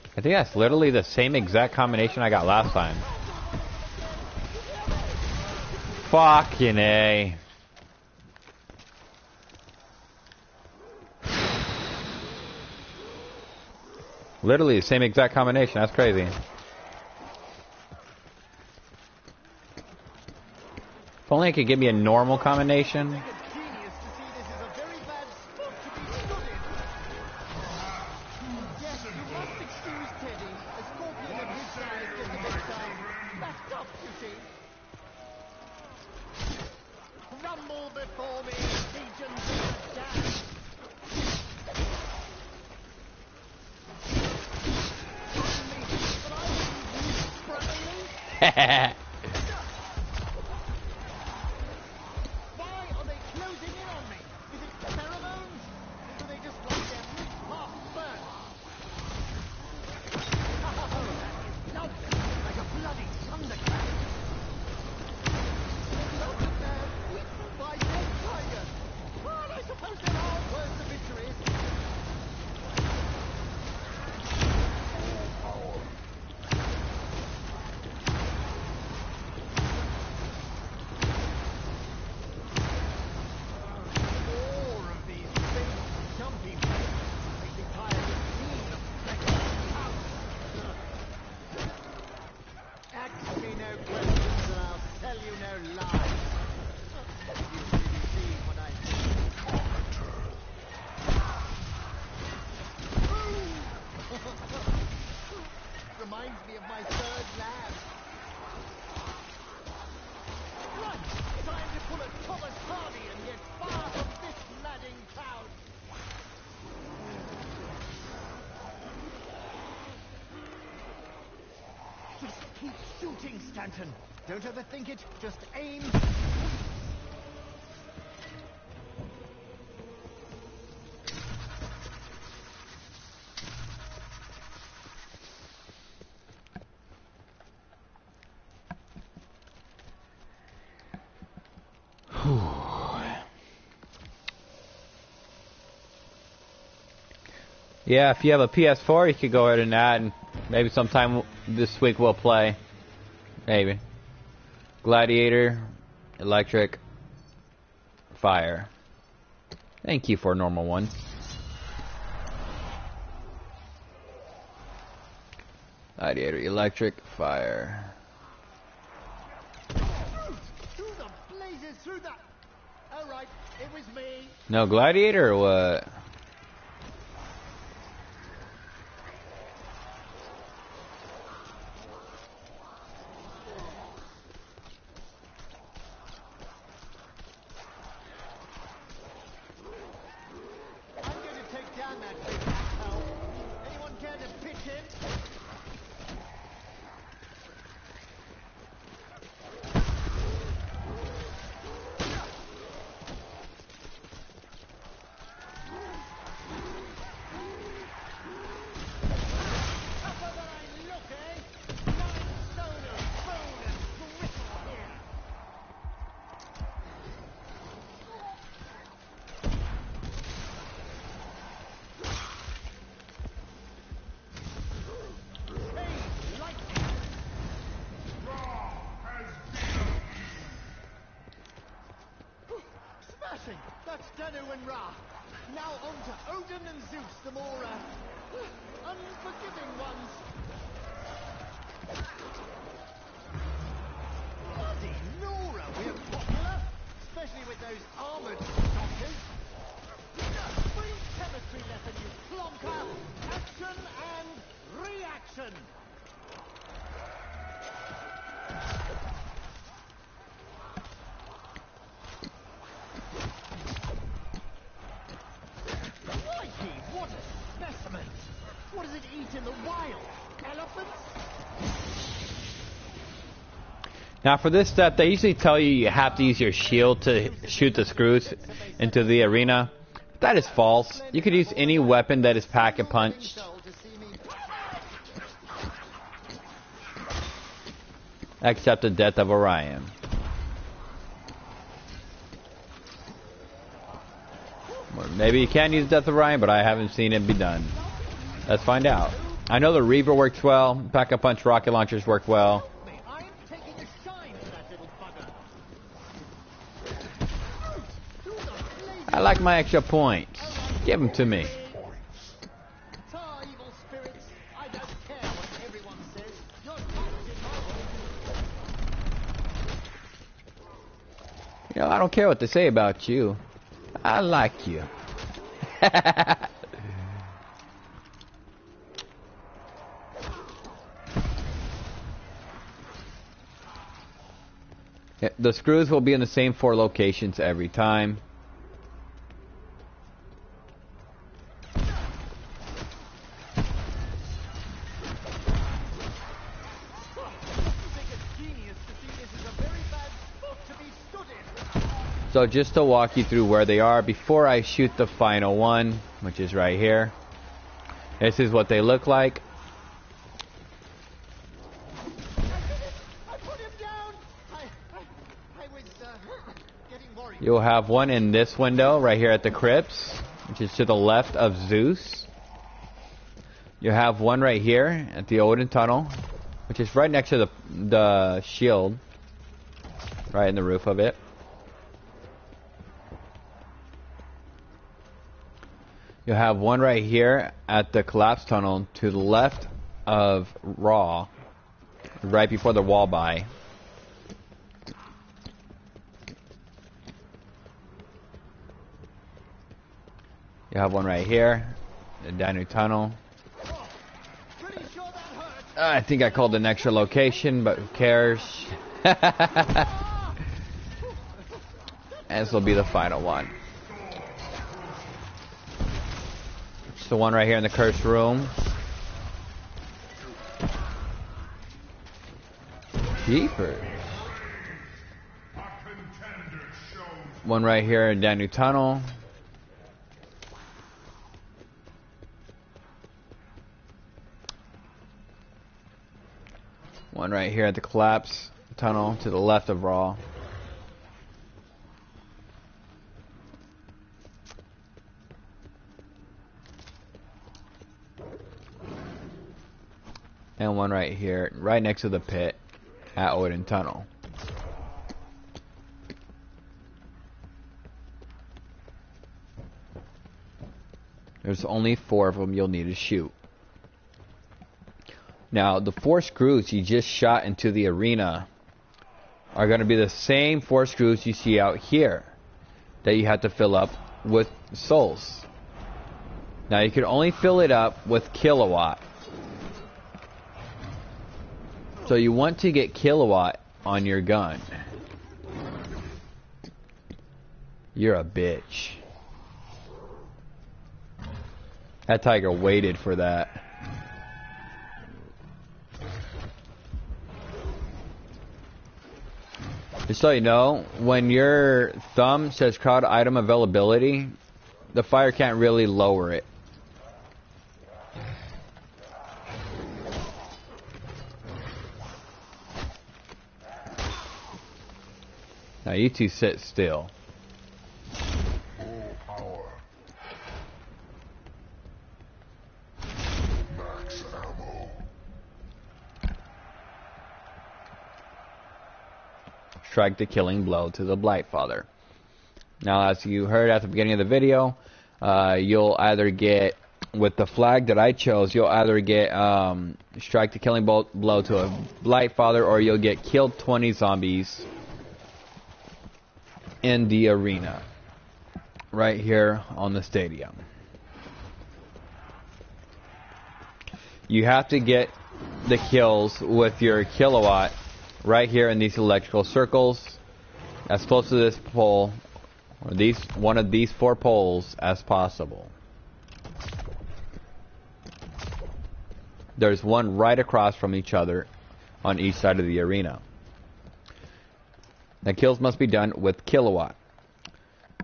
I think that's literally the same exact combination I got last time. Fucking A. Literally the same exact combination. That's crazy. If only it could give me a normal combination. Keep shooting, Stanton. Don't overthink it. Just aim. Yeah, if you have a PS4, you could go ahead and add, and maybe sometime this week we'll play. Maybe. Gladiator, electric, fire. Thank you for a normal one. Gladiator, electric, fire. Through the blazes, through that. All right, it was me. No gladiator or what? That's Danu and Ra. Now on to Odin and Zeus, the more unforgiving ones. Bloody Nora, we're popular, especially with those armored stalkers. Free chemistry lesson, you plonker. Action and reaction. Crikey, what a specimen! What does it eat in the wild? Elephants? Now for this step, they usually tell you you have to use your shield to shoot the screws into the arena. That is false. You could use any weapon that is pack-a-punched, except the Death of Orion. Or maybe you can use Death of Orion, but I haven't seen it be done. Let's find out. I know the Reaver works well. PackAPunch rocket launchers work well. I like my extra points. Give them to me. You know, I don't care what they say about you. I like you. The screws will be in the same 4 locations every time. So just to walk you through where they are before I shoot the final one, which is right here. This is what they look like. You'll have one in this window right here at the crypts, which is to the left of Zeus. You have one right here at the Odin tunnel, which is right next to the shield, right in the roof of it. You have one right here at the collapse tunnel to the left of Raw, right before the wall by. You have one right here, the Danu tunnel. I think I called an extra location, but who cares? And this will be the final one. The one right here in the cursed room. Jeepers. One right here in Danu tunnel. One right here at the collapse tunnel to the left of Raw. And one right here, right next to the pit at Odin Tunnel. There's only 4 of them you'll need to shoot. Now, the 4 screws you just shot into the arena are going to be the same 4 screws you see out here that you have to fill up with souls. Now, you can only fill it up with kilowatt. So you want to get kilowatt on your gun. You're a bitch. That tiger waited for that. Just so you know, when your thumb says crowd item availability, the fire can't really lower it. Now you two sit still. Full power. Max ammo. Strike the killing blow to the Blightfather. Now, as you heard at the beginning of the video, you'll either get, with the flag that I chose, you'll either get strike the killing blow to a Blight Father, or you'll get killed 20 zombies in the arena right here on the stadium. You have to get the kills with your kilowatt right here in these electrical circles, as close to this pole, or one of these 4 poles, as possible. There's one right across from each other on each side of the arena. The kills must be done with kilowatt.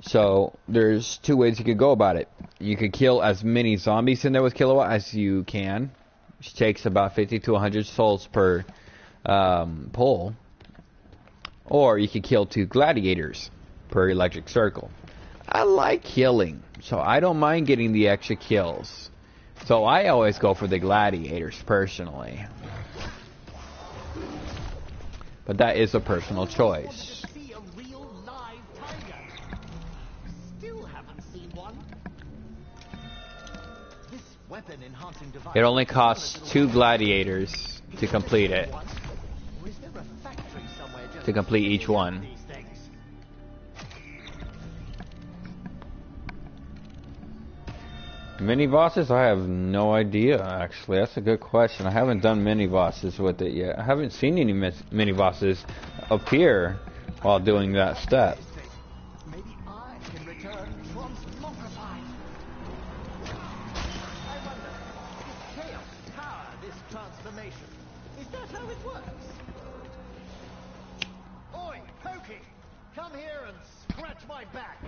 So there's 2 ways you could go about it. You could kill as many zombies in there with kilowatt as you can, which takes about 50 to 100 souls per pole. Or you could kill 2 gladiators per electric circle. I like killing, so I don't mind getting the extra kills. So I always go for the gladiators personally. But that is a personal choice. It only costs 2 gladiators to complete it. To complete each one. Mini bosses? I have no idea, actually. That's a good question. I haven't done mini bosses with it yet. I haven't seen any mini bosses appear while doing that step. Maybe I can return transmogrified. I wonder, is chaos power this transformation? Is that how it works? Oi, Pokey! Come here and scratch my back!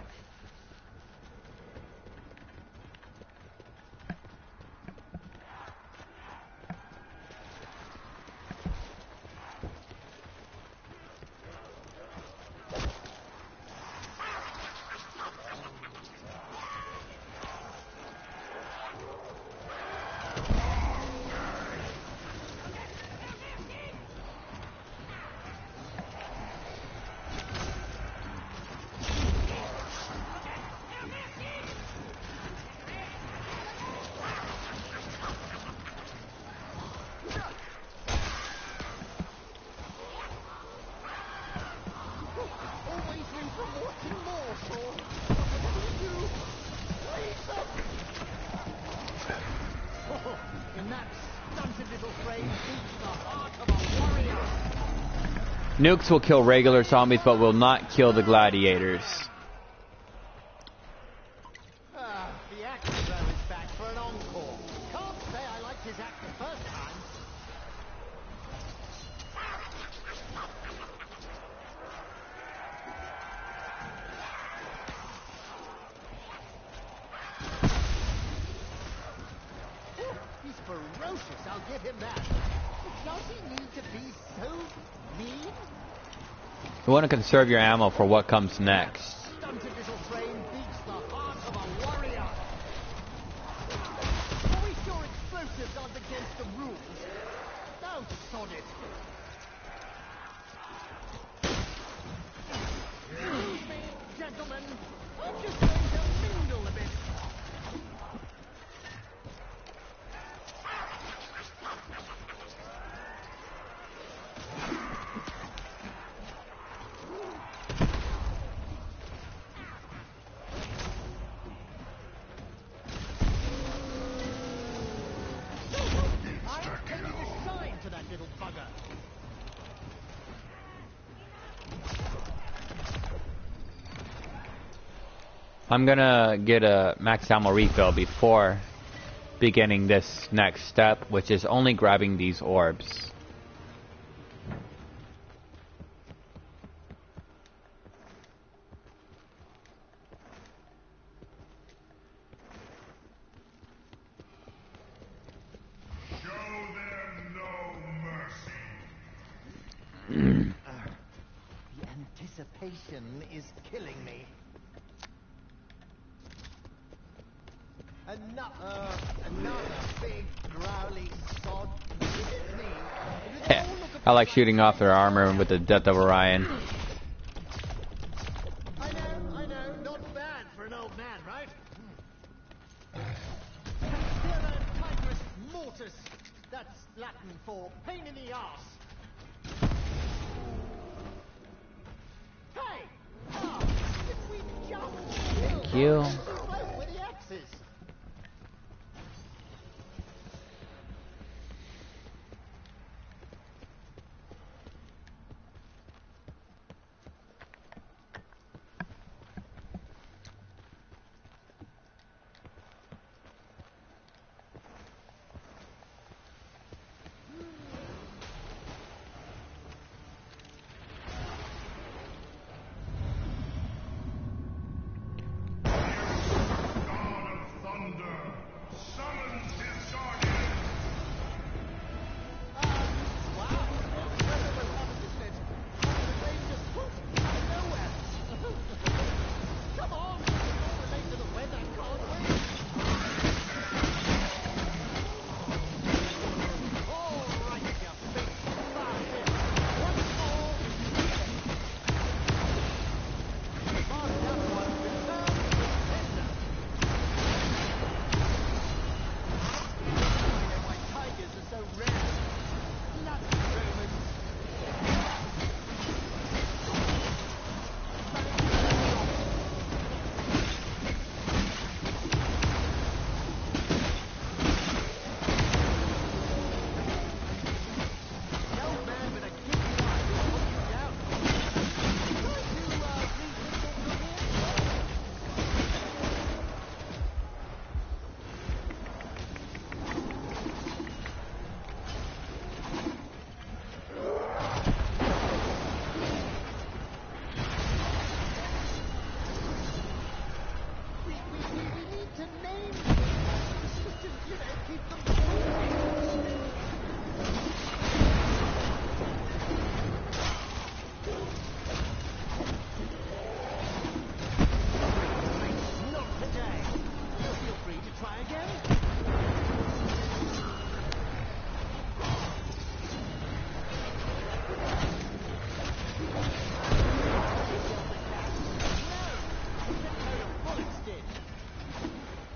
Nukes will kill regular zombies, but will not kill the gladiators. The actor is back for an encore. Can't say I liked his act the first time. He's ferocious, I'll give him that. But does he need to be so mean? You want to conserve your ammo for what comes next. Stunted little frame beats the heart of a warrior. Are we sure explosives aren't against the rules? Don't sod it. Excuse me, gentlemen. I'm just going to mingle a bit. I'm gonna get a max ammo refill before beginning this next step, which is only grabbing these orbs. Show them no mercy. The anticipation is killing me. Another big growly sod. Is it me? I like shooting off their armor with the Death of Orion. I know. know, not bad for an old man, right? Tigris mortis. That's Latin for pain in the arse. Hey! Oh, did we just Thank you. with the axes?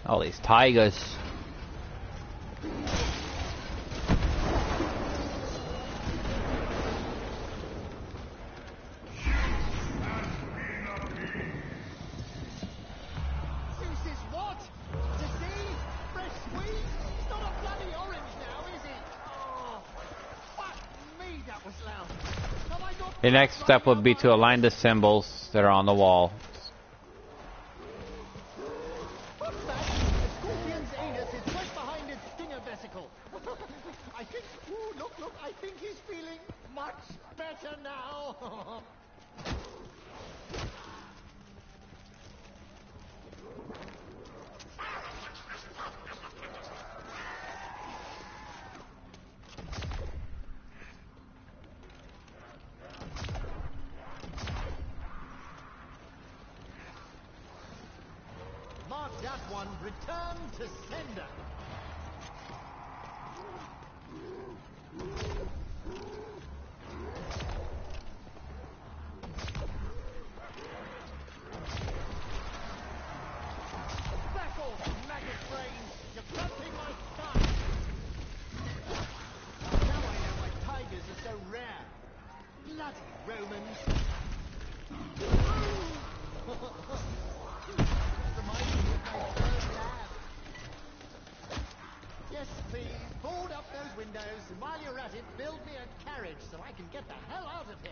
All these tigers. The next step would be to align the symbols that are on the wall. I think, ooh, look, I think he's feeling much better now. Mark that one, return to sender. Yes, please, board up those windows, and while you're at it, build me a carriage so I can get the hell out of here.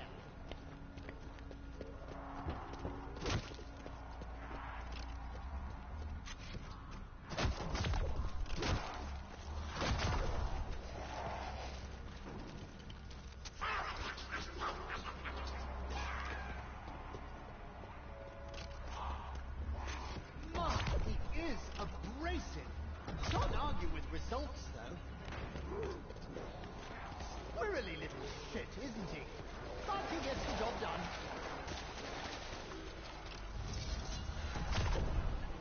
Can't argue with results, though. Squirrely little shit, isn't he? But he gets the job done.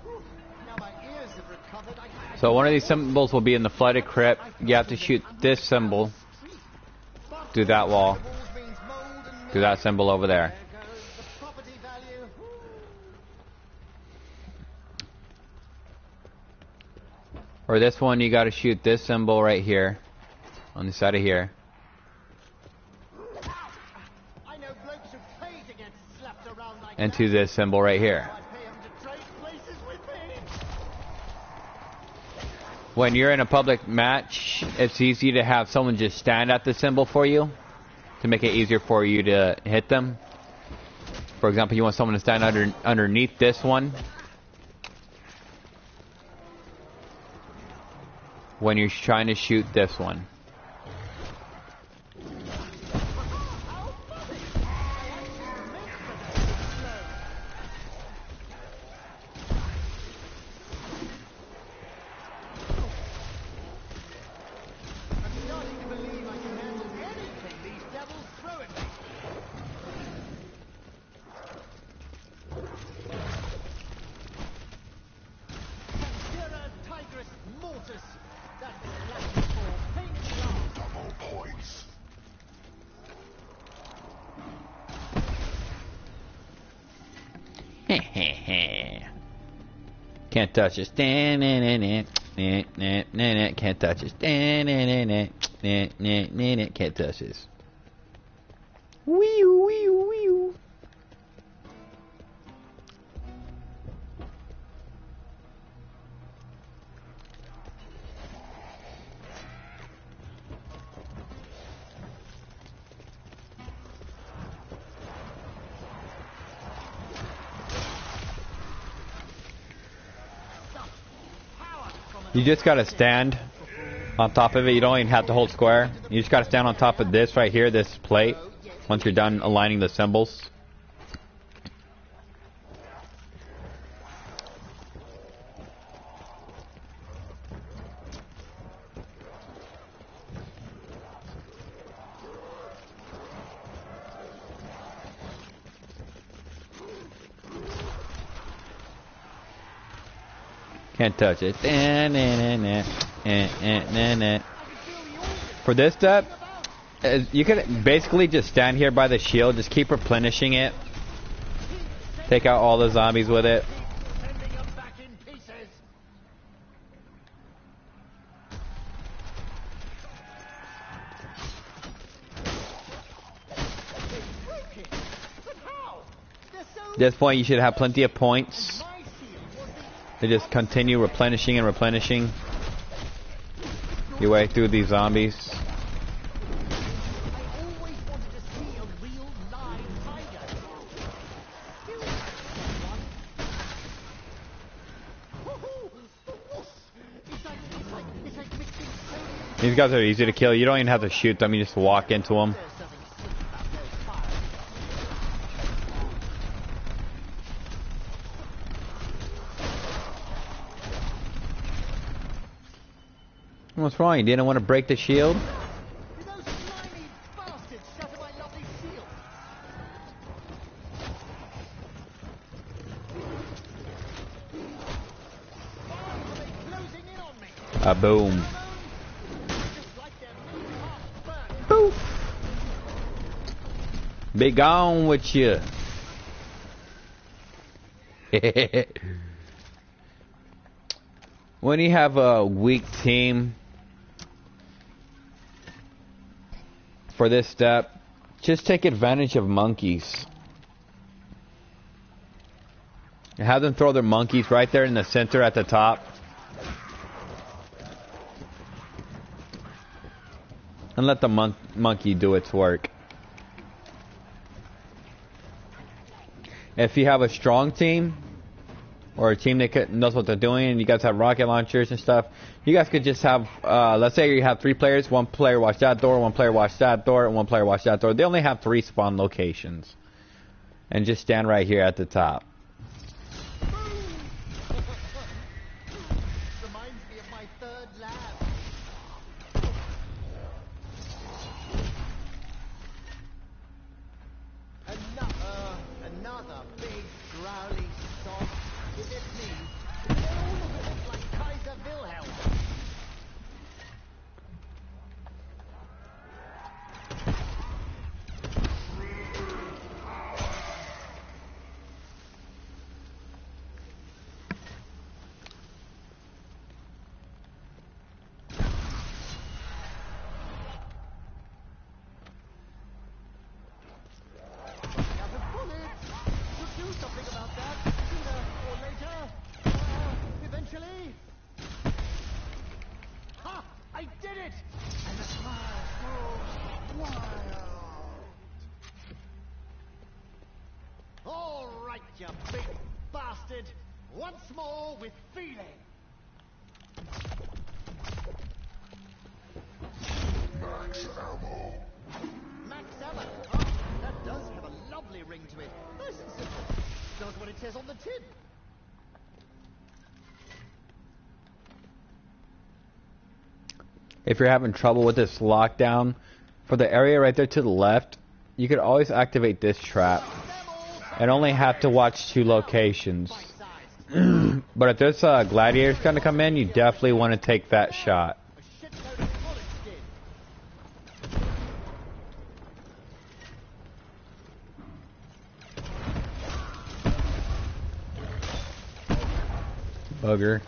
Whew. Now my ears have recovered. So one of these symbols will be in the flooded crypt. You have to shoot this symbol through that wall, through that symbol over there. For this one, you gotta shoot this symbol right here. On the side of here. I know blokes who pay to get slapped around like And to this symbol right here. I'd pay 'em to trade places with me. When you're in a public match, it's easy to have someone just stand at the symbol for you to make it easier for you to hit them. For example, you want someone to stand underneath this one when you're trying to shoot this one. Can't touch us. Can't touch us. Can't touch us. Wee wee wee. You just gotta stand on top of it. You don't even have to hold square. You just gotta stand on top of this right here, this plate, once you're done aligning the symbols. Can't touch it. For this step, you can basically just stand here by the shield. Just keep replenishing it. Take out all the zombies with it. At this point, you should have plenty of points. They just continue replenishing and replenishing your way through these zombies. These guys are easy to kill. You don't even have to shoot them. You just walk into them. What's wrong? You didn't want to break the shield? Boom. Poof. Be gone with you. When you have a weak team for this step, just take advantage of monkeys. Have them throw their monkeys right there in the center at the top. And let the monkey do its work. If you have a strong team, or a team that knows what they're doing, and you guys have rocket launchers and stuff, you guys could just have, let's say you have 3 players, 1 player watch that door, 1 player watch that door, and 1 player watch that door. They only have 3 spawn locations. And just stand right here at the top. Reminds me of my 3rd lab. Another big growly sob. Is it me? They all look like Kaiser Wilhelm. you big bastard! Once more with feeling! Max ammo. Max ammo? Oh, that does have a lovely ring to it. Nice and simple. Does what it says on the tin. If you're having trouble with this lockdown, for the area right there to the left, you could always activate this trap and only have to watch 2 locations. But if there's gladiators gonna come in, you definitely want to take that shot. A shitload of bullets did. Bugger.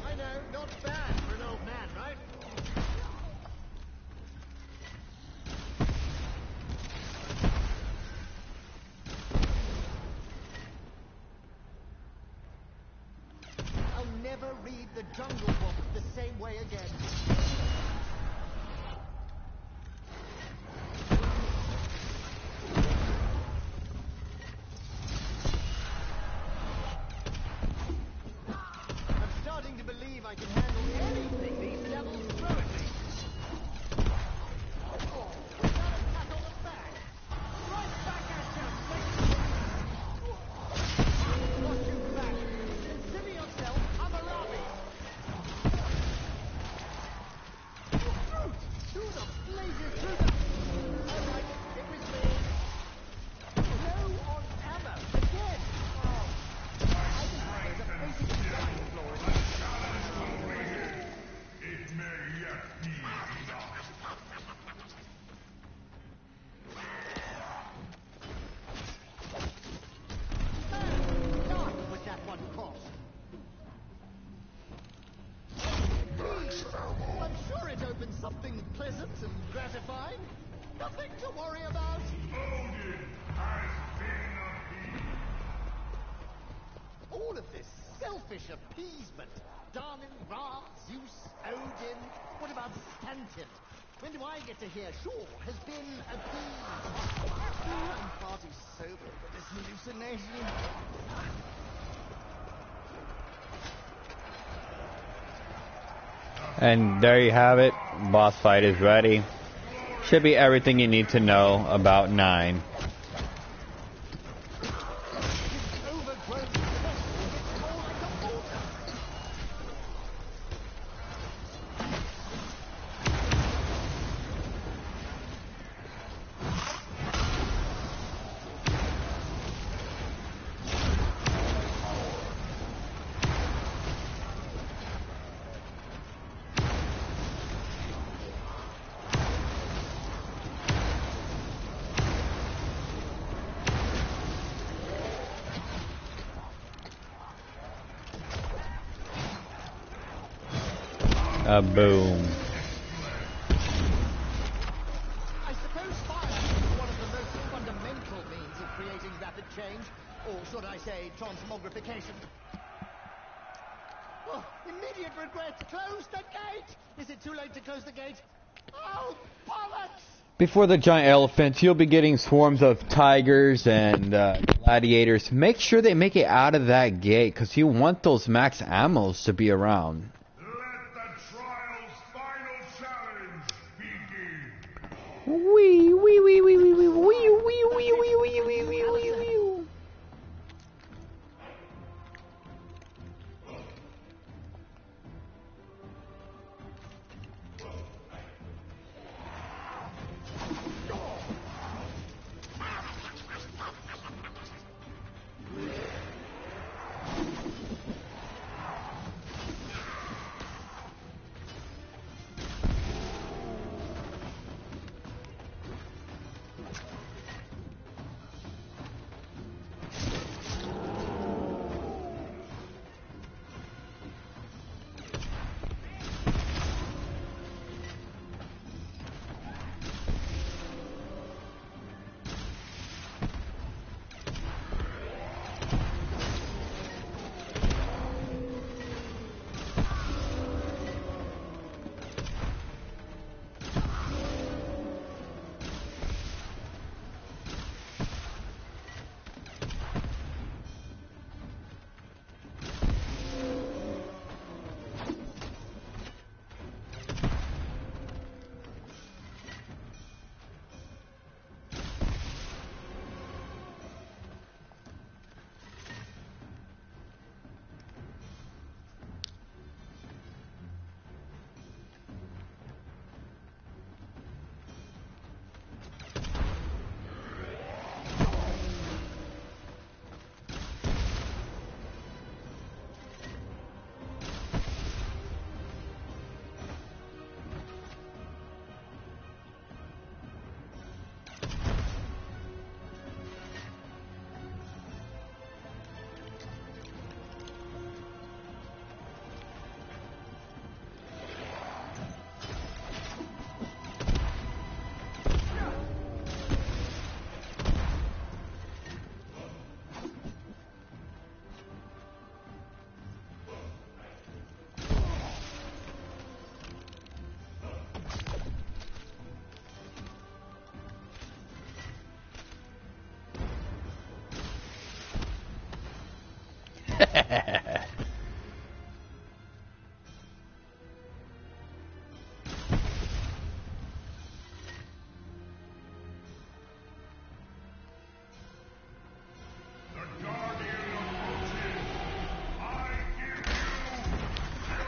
I know, not bad for an old man, right? I'll never read the Jungle Book the same way again. I'm starting to believe I can handle anything these devils throw at me. Attack on the back. Right back at you. Not too back. Consider yourself Hammurabi. Through the blazes, through the... All right, it was me. Low on ammo again. Oh. I think there's a basic design flaw in this. It may yet be enough. God, would that one cost? I'm sure it opens something pleasant and gratifying. Nothing to worry about. Odin has been appeased. All of this selfish appeasement. Darling Ra, Zeus, Odin. What about Stanton? When do I get to hear Shaw has been appeased? I'm far too sober for this hallucination. And there you have it. Boss fight is ready. Should be everything you need to know about 9. Overgrown vegetable gets more like a water. Boom. I suppose fire is one of the most fundamental means of creating rapid change, or should I say transmogrification. Oh, immediate regret. Close the gate! Is it too late to close the gate? Oh, bollocks! Before the giant elephants, you'll be getting swarms of tigers and gladiators. Make sure they make it out of that gate, because you want those max ammos to be around. Let the trial's final challenge begin. Wee wee wee wee wee wee wee wee wee wee wee wee wee wee.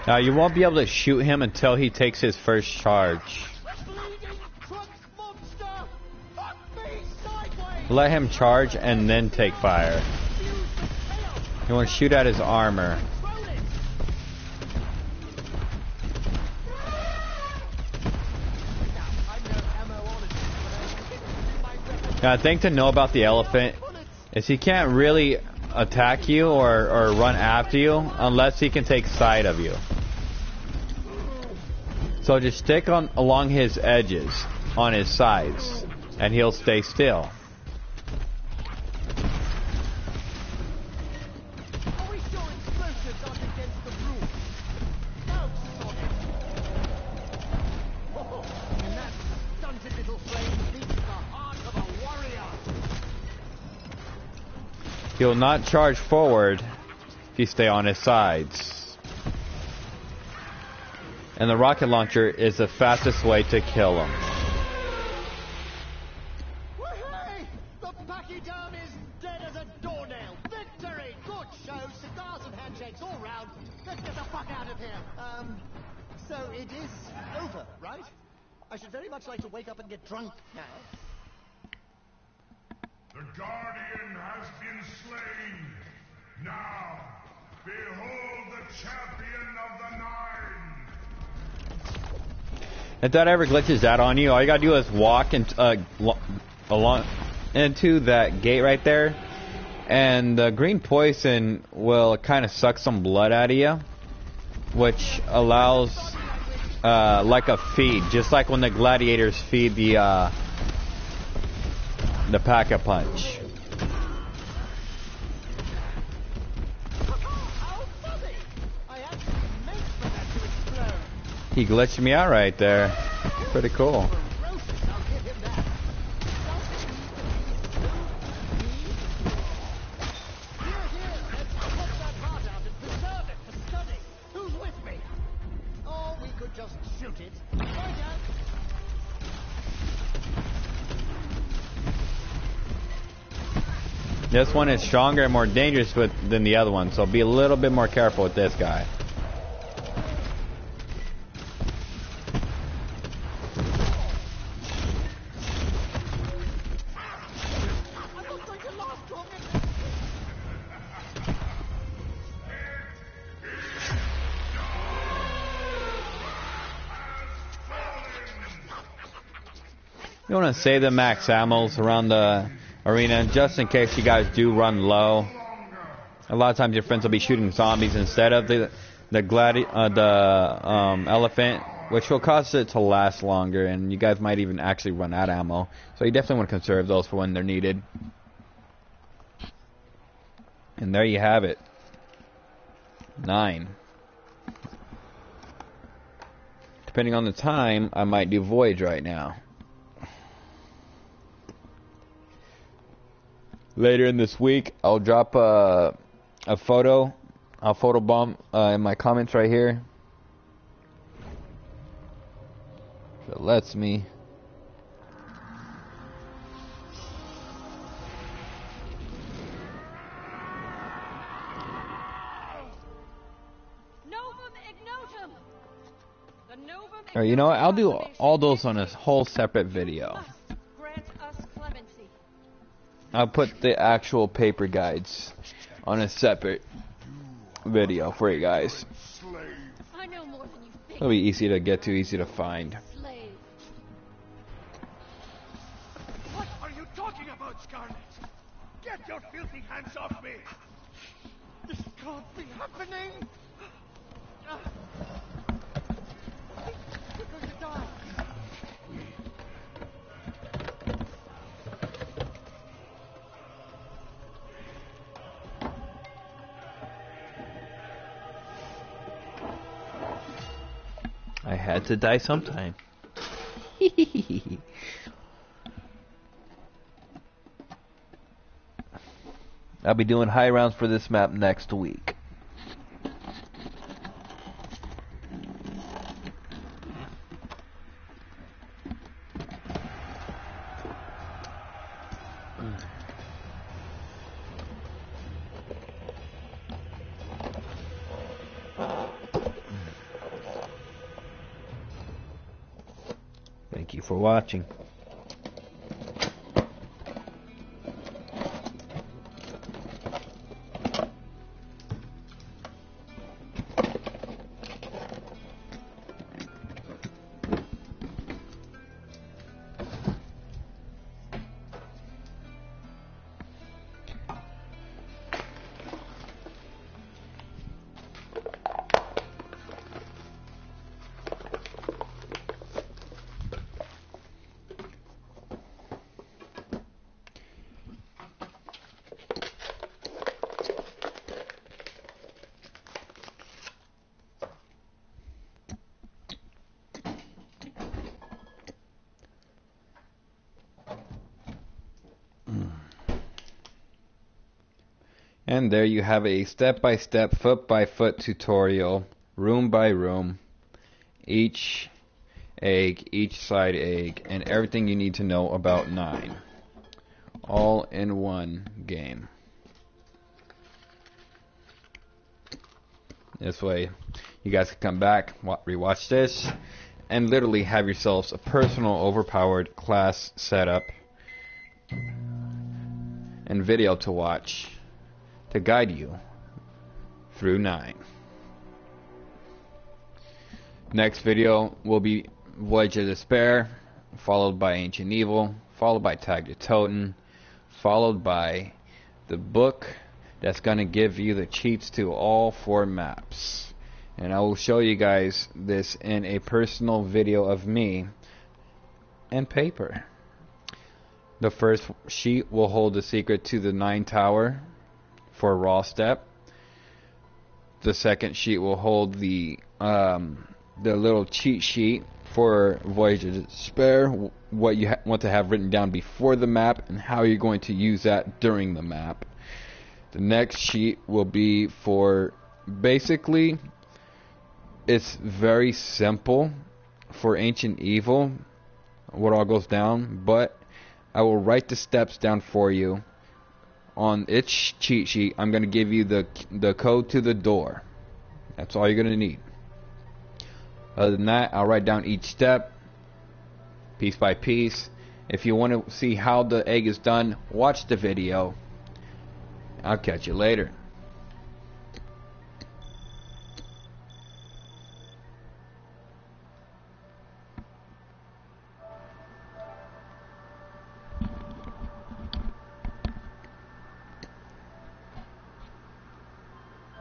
Now you won't be able to shoot him until he takes his first charge. Let him charge and then take fire. You want to shoot at his armor. Now, the thing to know about the elephant is he can't really attack you or run after you unless he can take sight of you. So just stick on along his edges, on his sides, and he'll stay still. He'll not charge forward if you stay on his sides. And the rocket launcher is the fastest way to kill him. Hey! The Packy Down is dead as a doornail. Victory! Good show. Cigars and handshakes all round. Let's get the fuck out of here. So it is over, right? I should very much like to wake up and get drunk now. The Guardian has been slain. Now, behold the champion of the Nine. If that ever glitches out on you, all you gotta do is walk along into that gate right there, and the green poison will kind of suck some blood out of you, which allows like a feed, just like when the gladiators feed the PackAPunch. He glitched me out right there. Pretty cool. This one is stronger and more dangerous than the other one, so be a little bit more careful with this guy. You want to save the max ammos around the arena just in case you guys do run low. A lot of times your friends will be shooting zombies instead of the elephant, which will cause it to last longer, and you guys might even actually run out of ammo. So you definitely want to conserve those for when they're needed. And there you have it. 9. Depending on the time, I might do Voyage right now. Later in this week, I'll drop a photo. I'll photobomb in my comments right here. If it lets me. Or you know what? I'll do all those on a whole separate video. I'll put the actual paper guides on a separate video for you guys. It'll be easy to get to, easy to find. What are you talking about, Scarlet? Get your filthy hands off me! This can't be happening! You're going to die! I had to die sometime. I'll be doing high rounds for this map next week. Thank you for watching. And there you have a step-by-step, foot-by-foot tutorial, room by room, each egg, each side egg, and everything you need to know about 9. All in one game. This way, you guys can come back, rewatch this, and literally have yourselves a personal overpowered class setup and video to watch to guide you through 9. Next video will be Voyage of Despair, followed by Ancient Evil, followed by Tag the Totem, followed by the book that's going to give you the cheats to all 4 maps. And I will show you guys this in a personal video of me and paper. The first sheet will hold the secret to the 9 tower for raw step. The second sheet will hold the little cheat sheet for Voyage of Despair, what you want to have written down before the map and how you're going to use that during the map. The next sheet will be for, basically, it's very simple for Ancient Evil, what all goes down, but I will write the steps down for you. On its cheat sheet, I'm going to give you the code to the door. That's all you're going to need. Other than that, I'll write down each step, piece by piece. If you want to see how the egg is done, watch the video. I'll catch you later.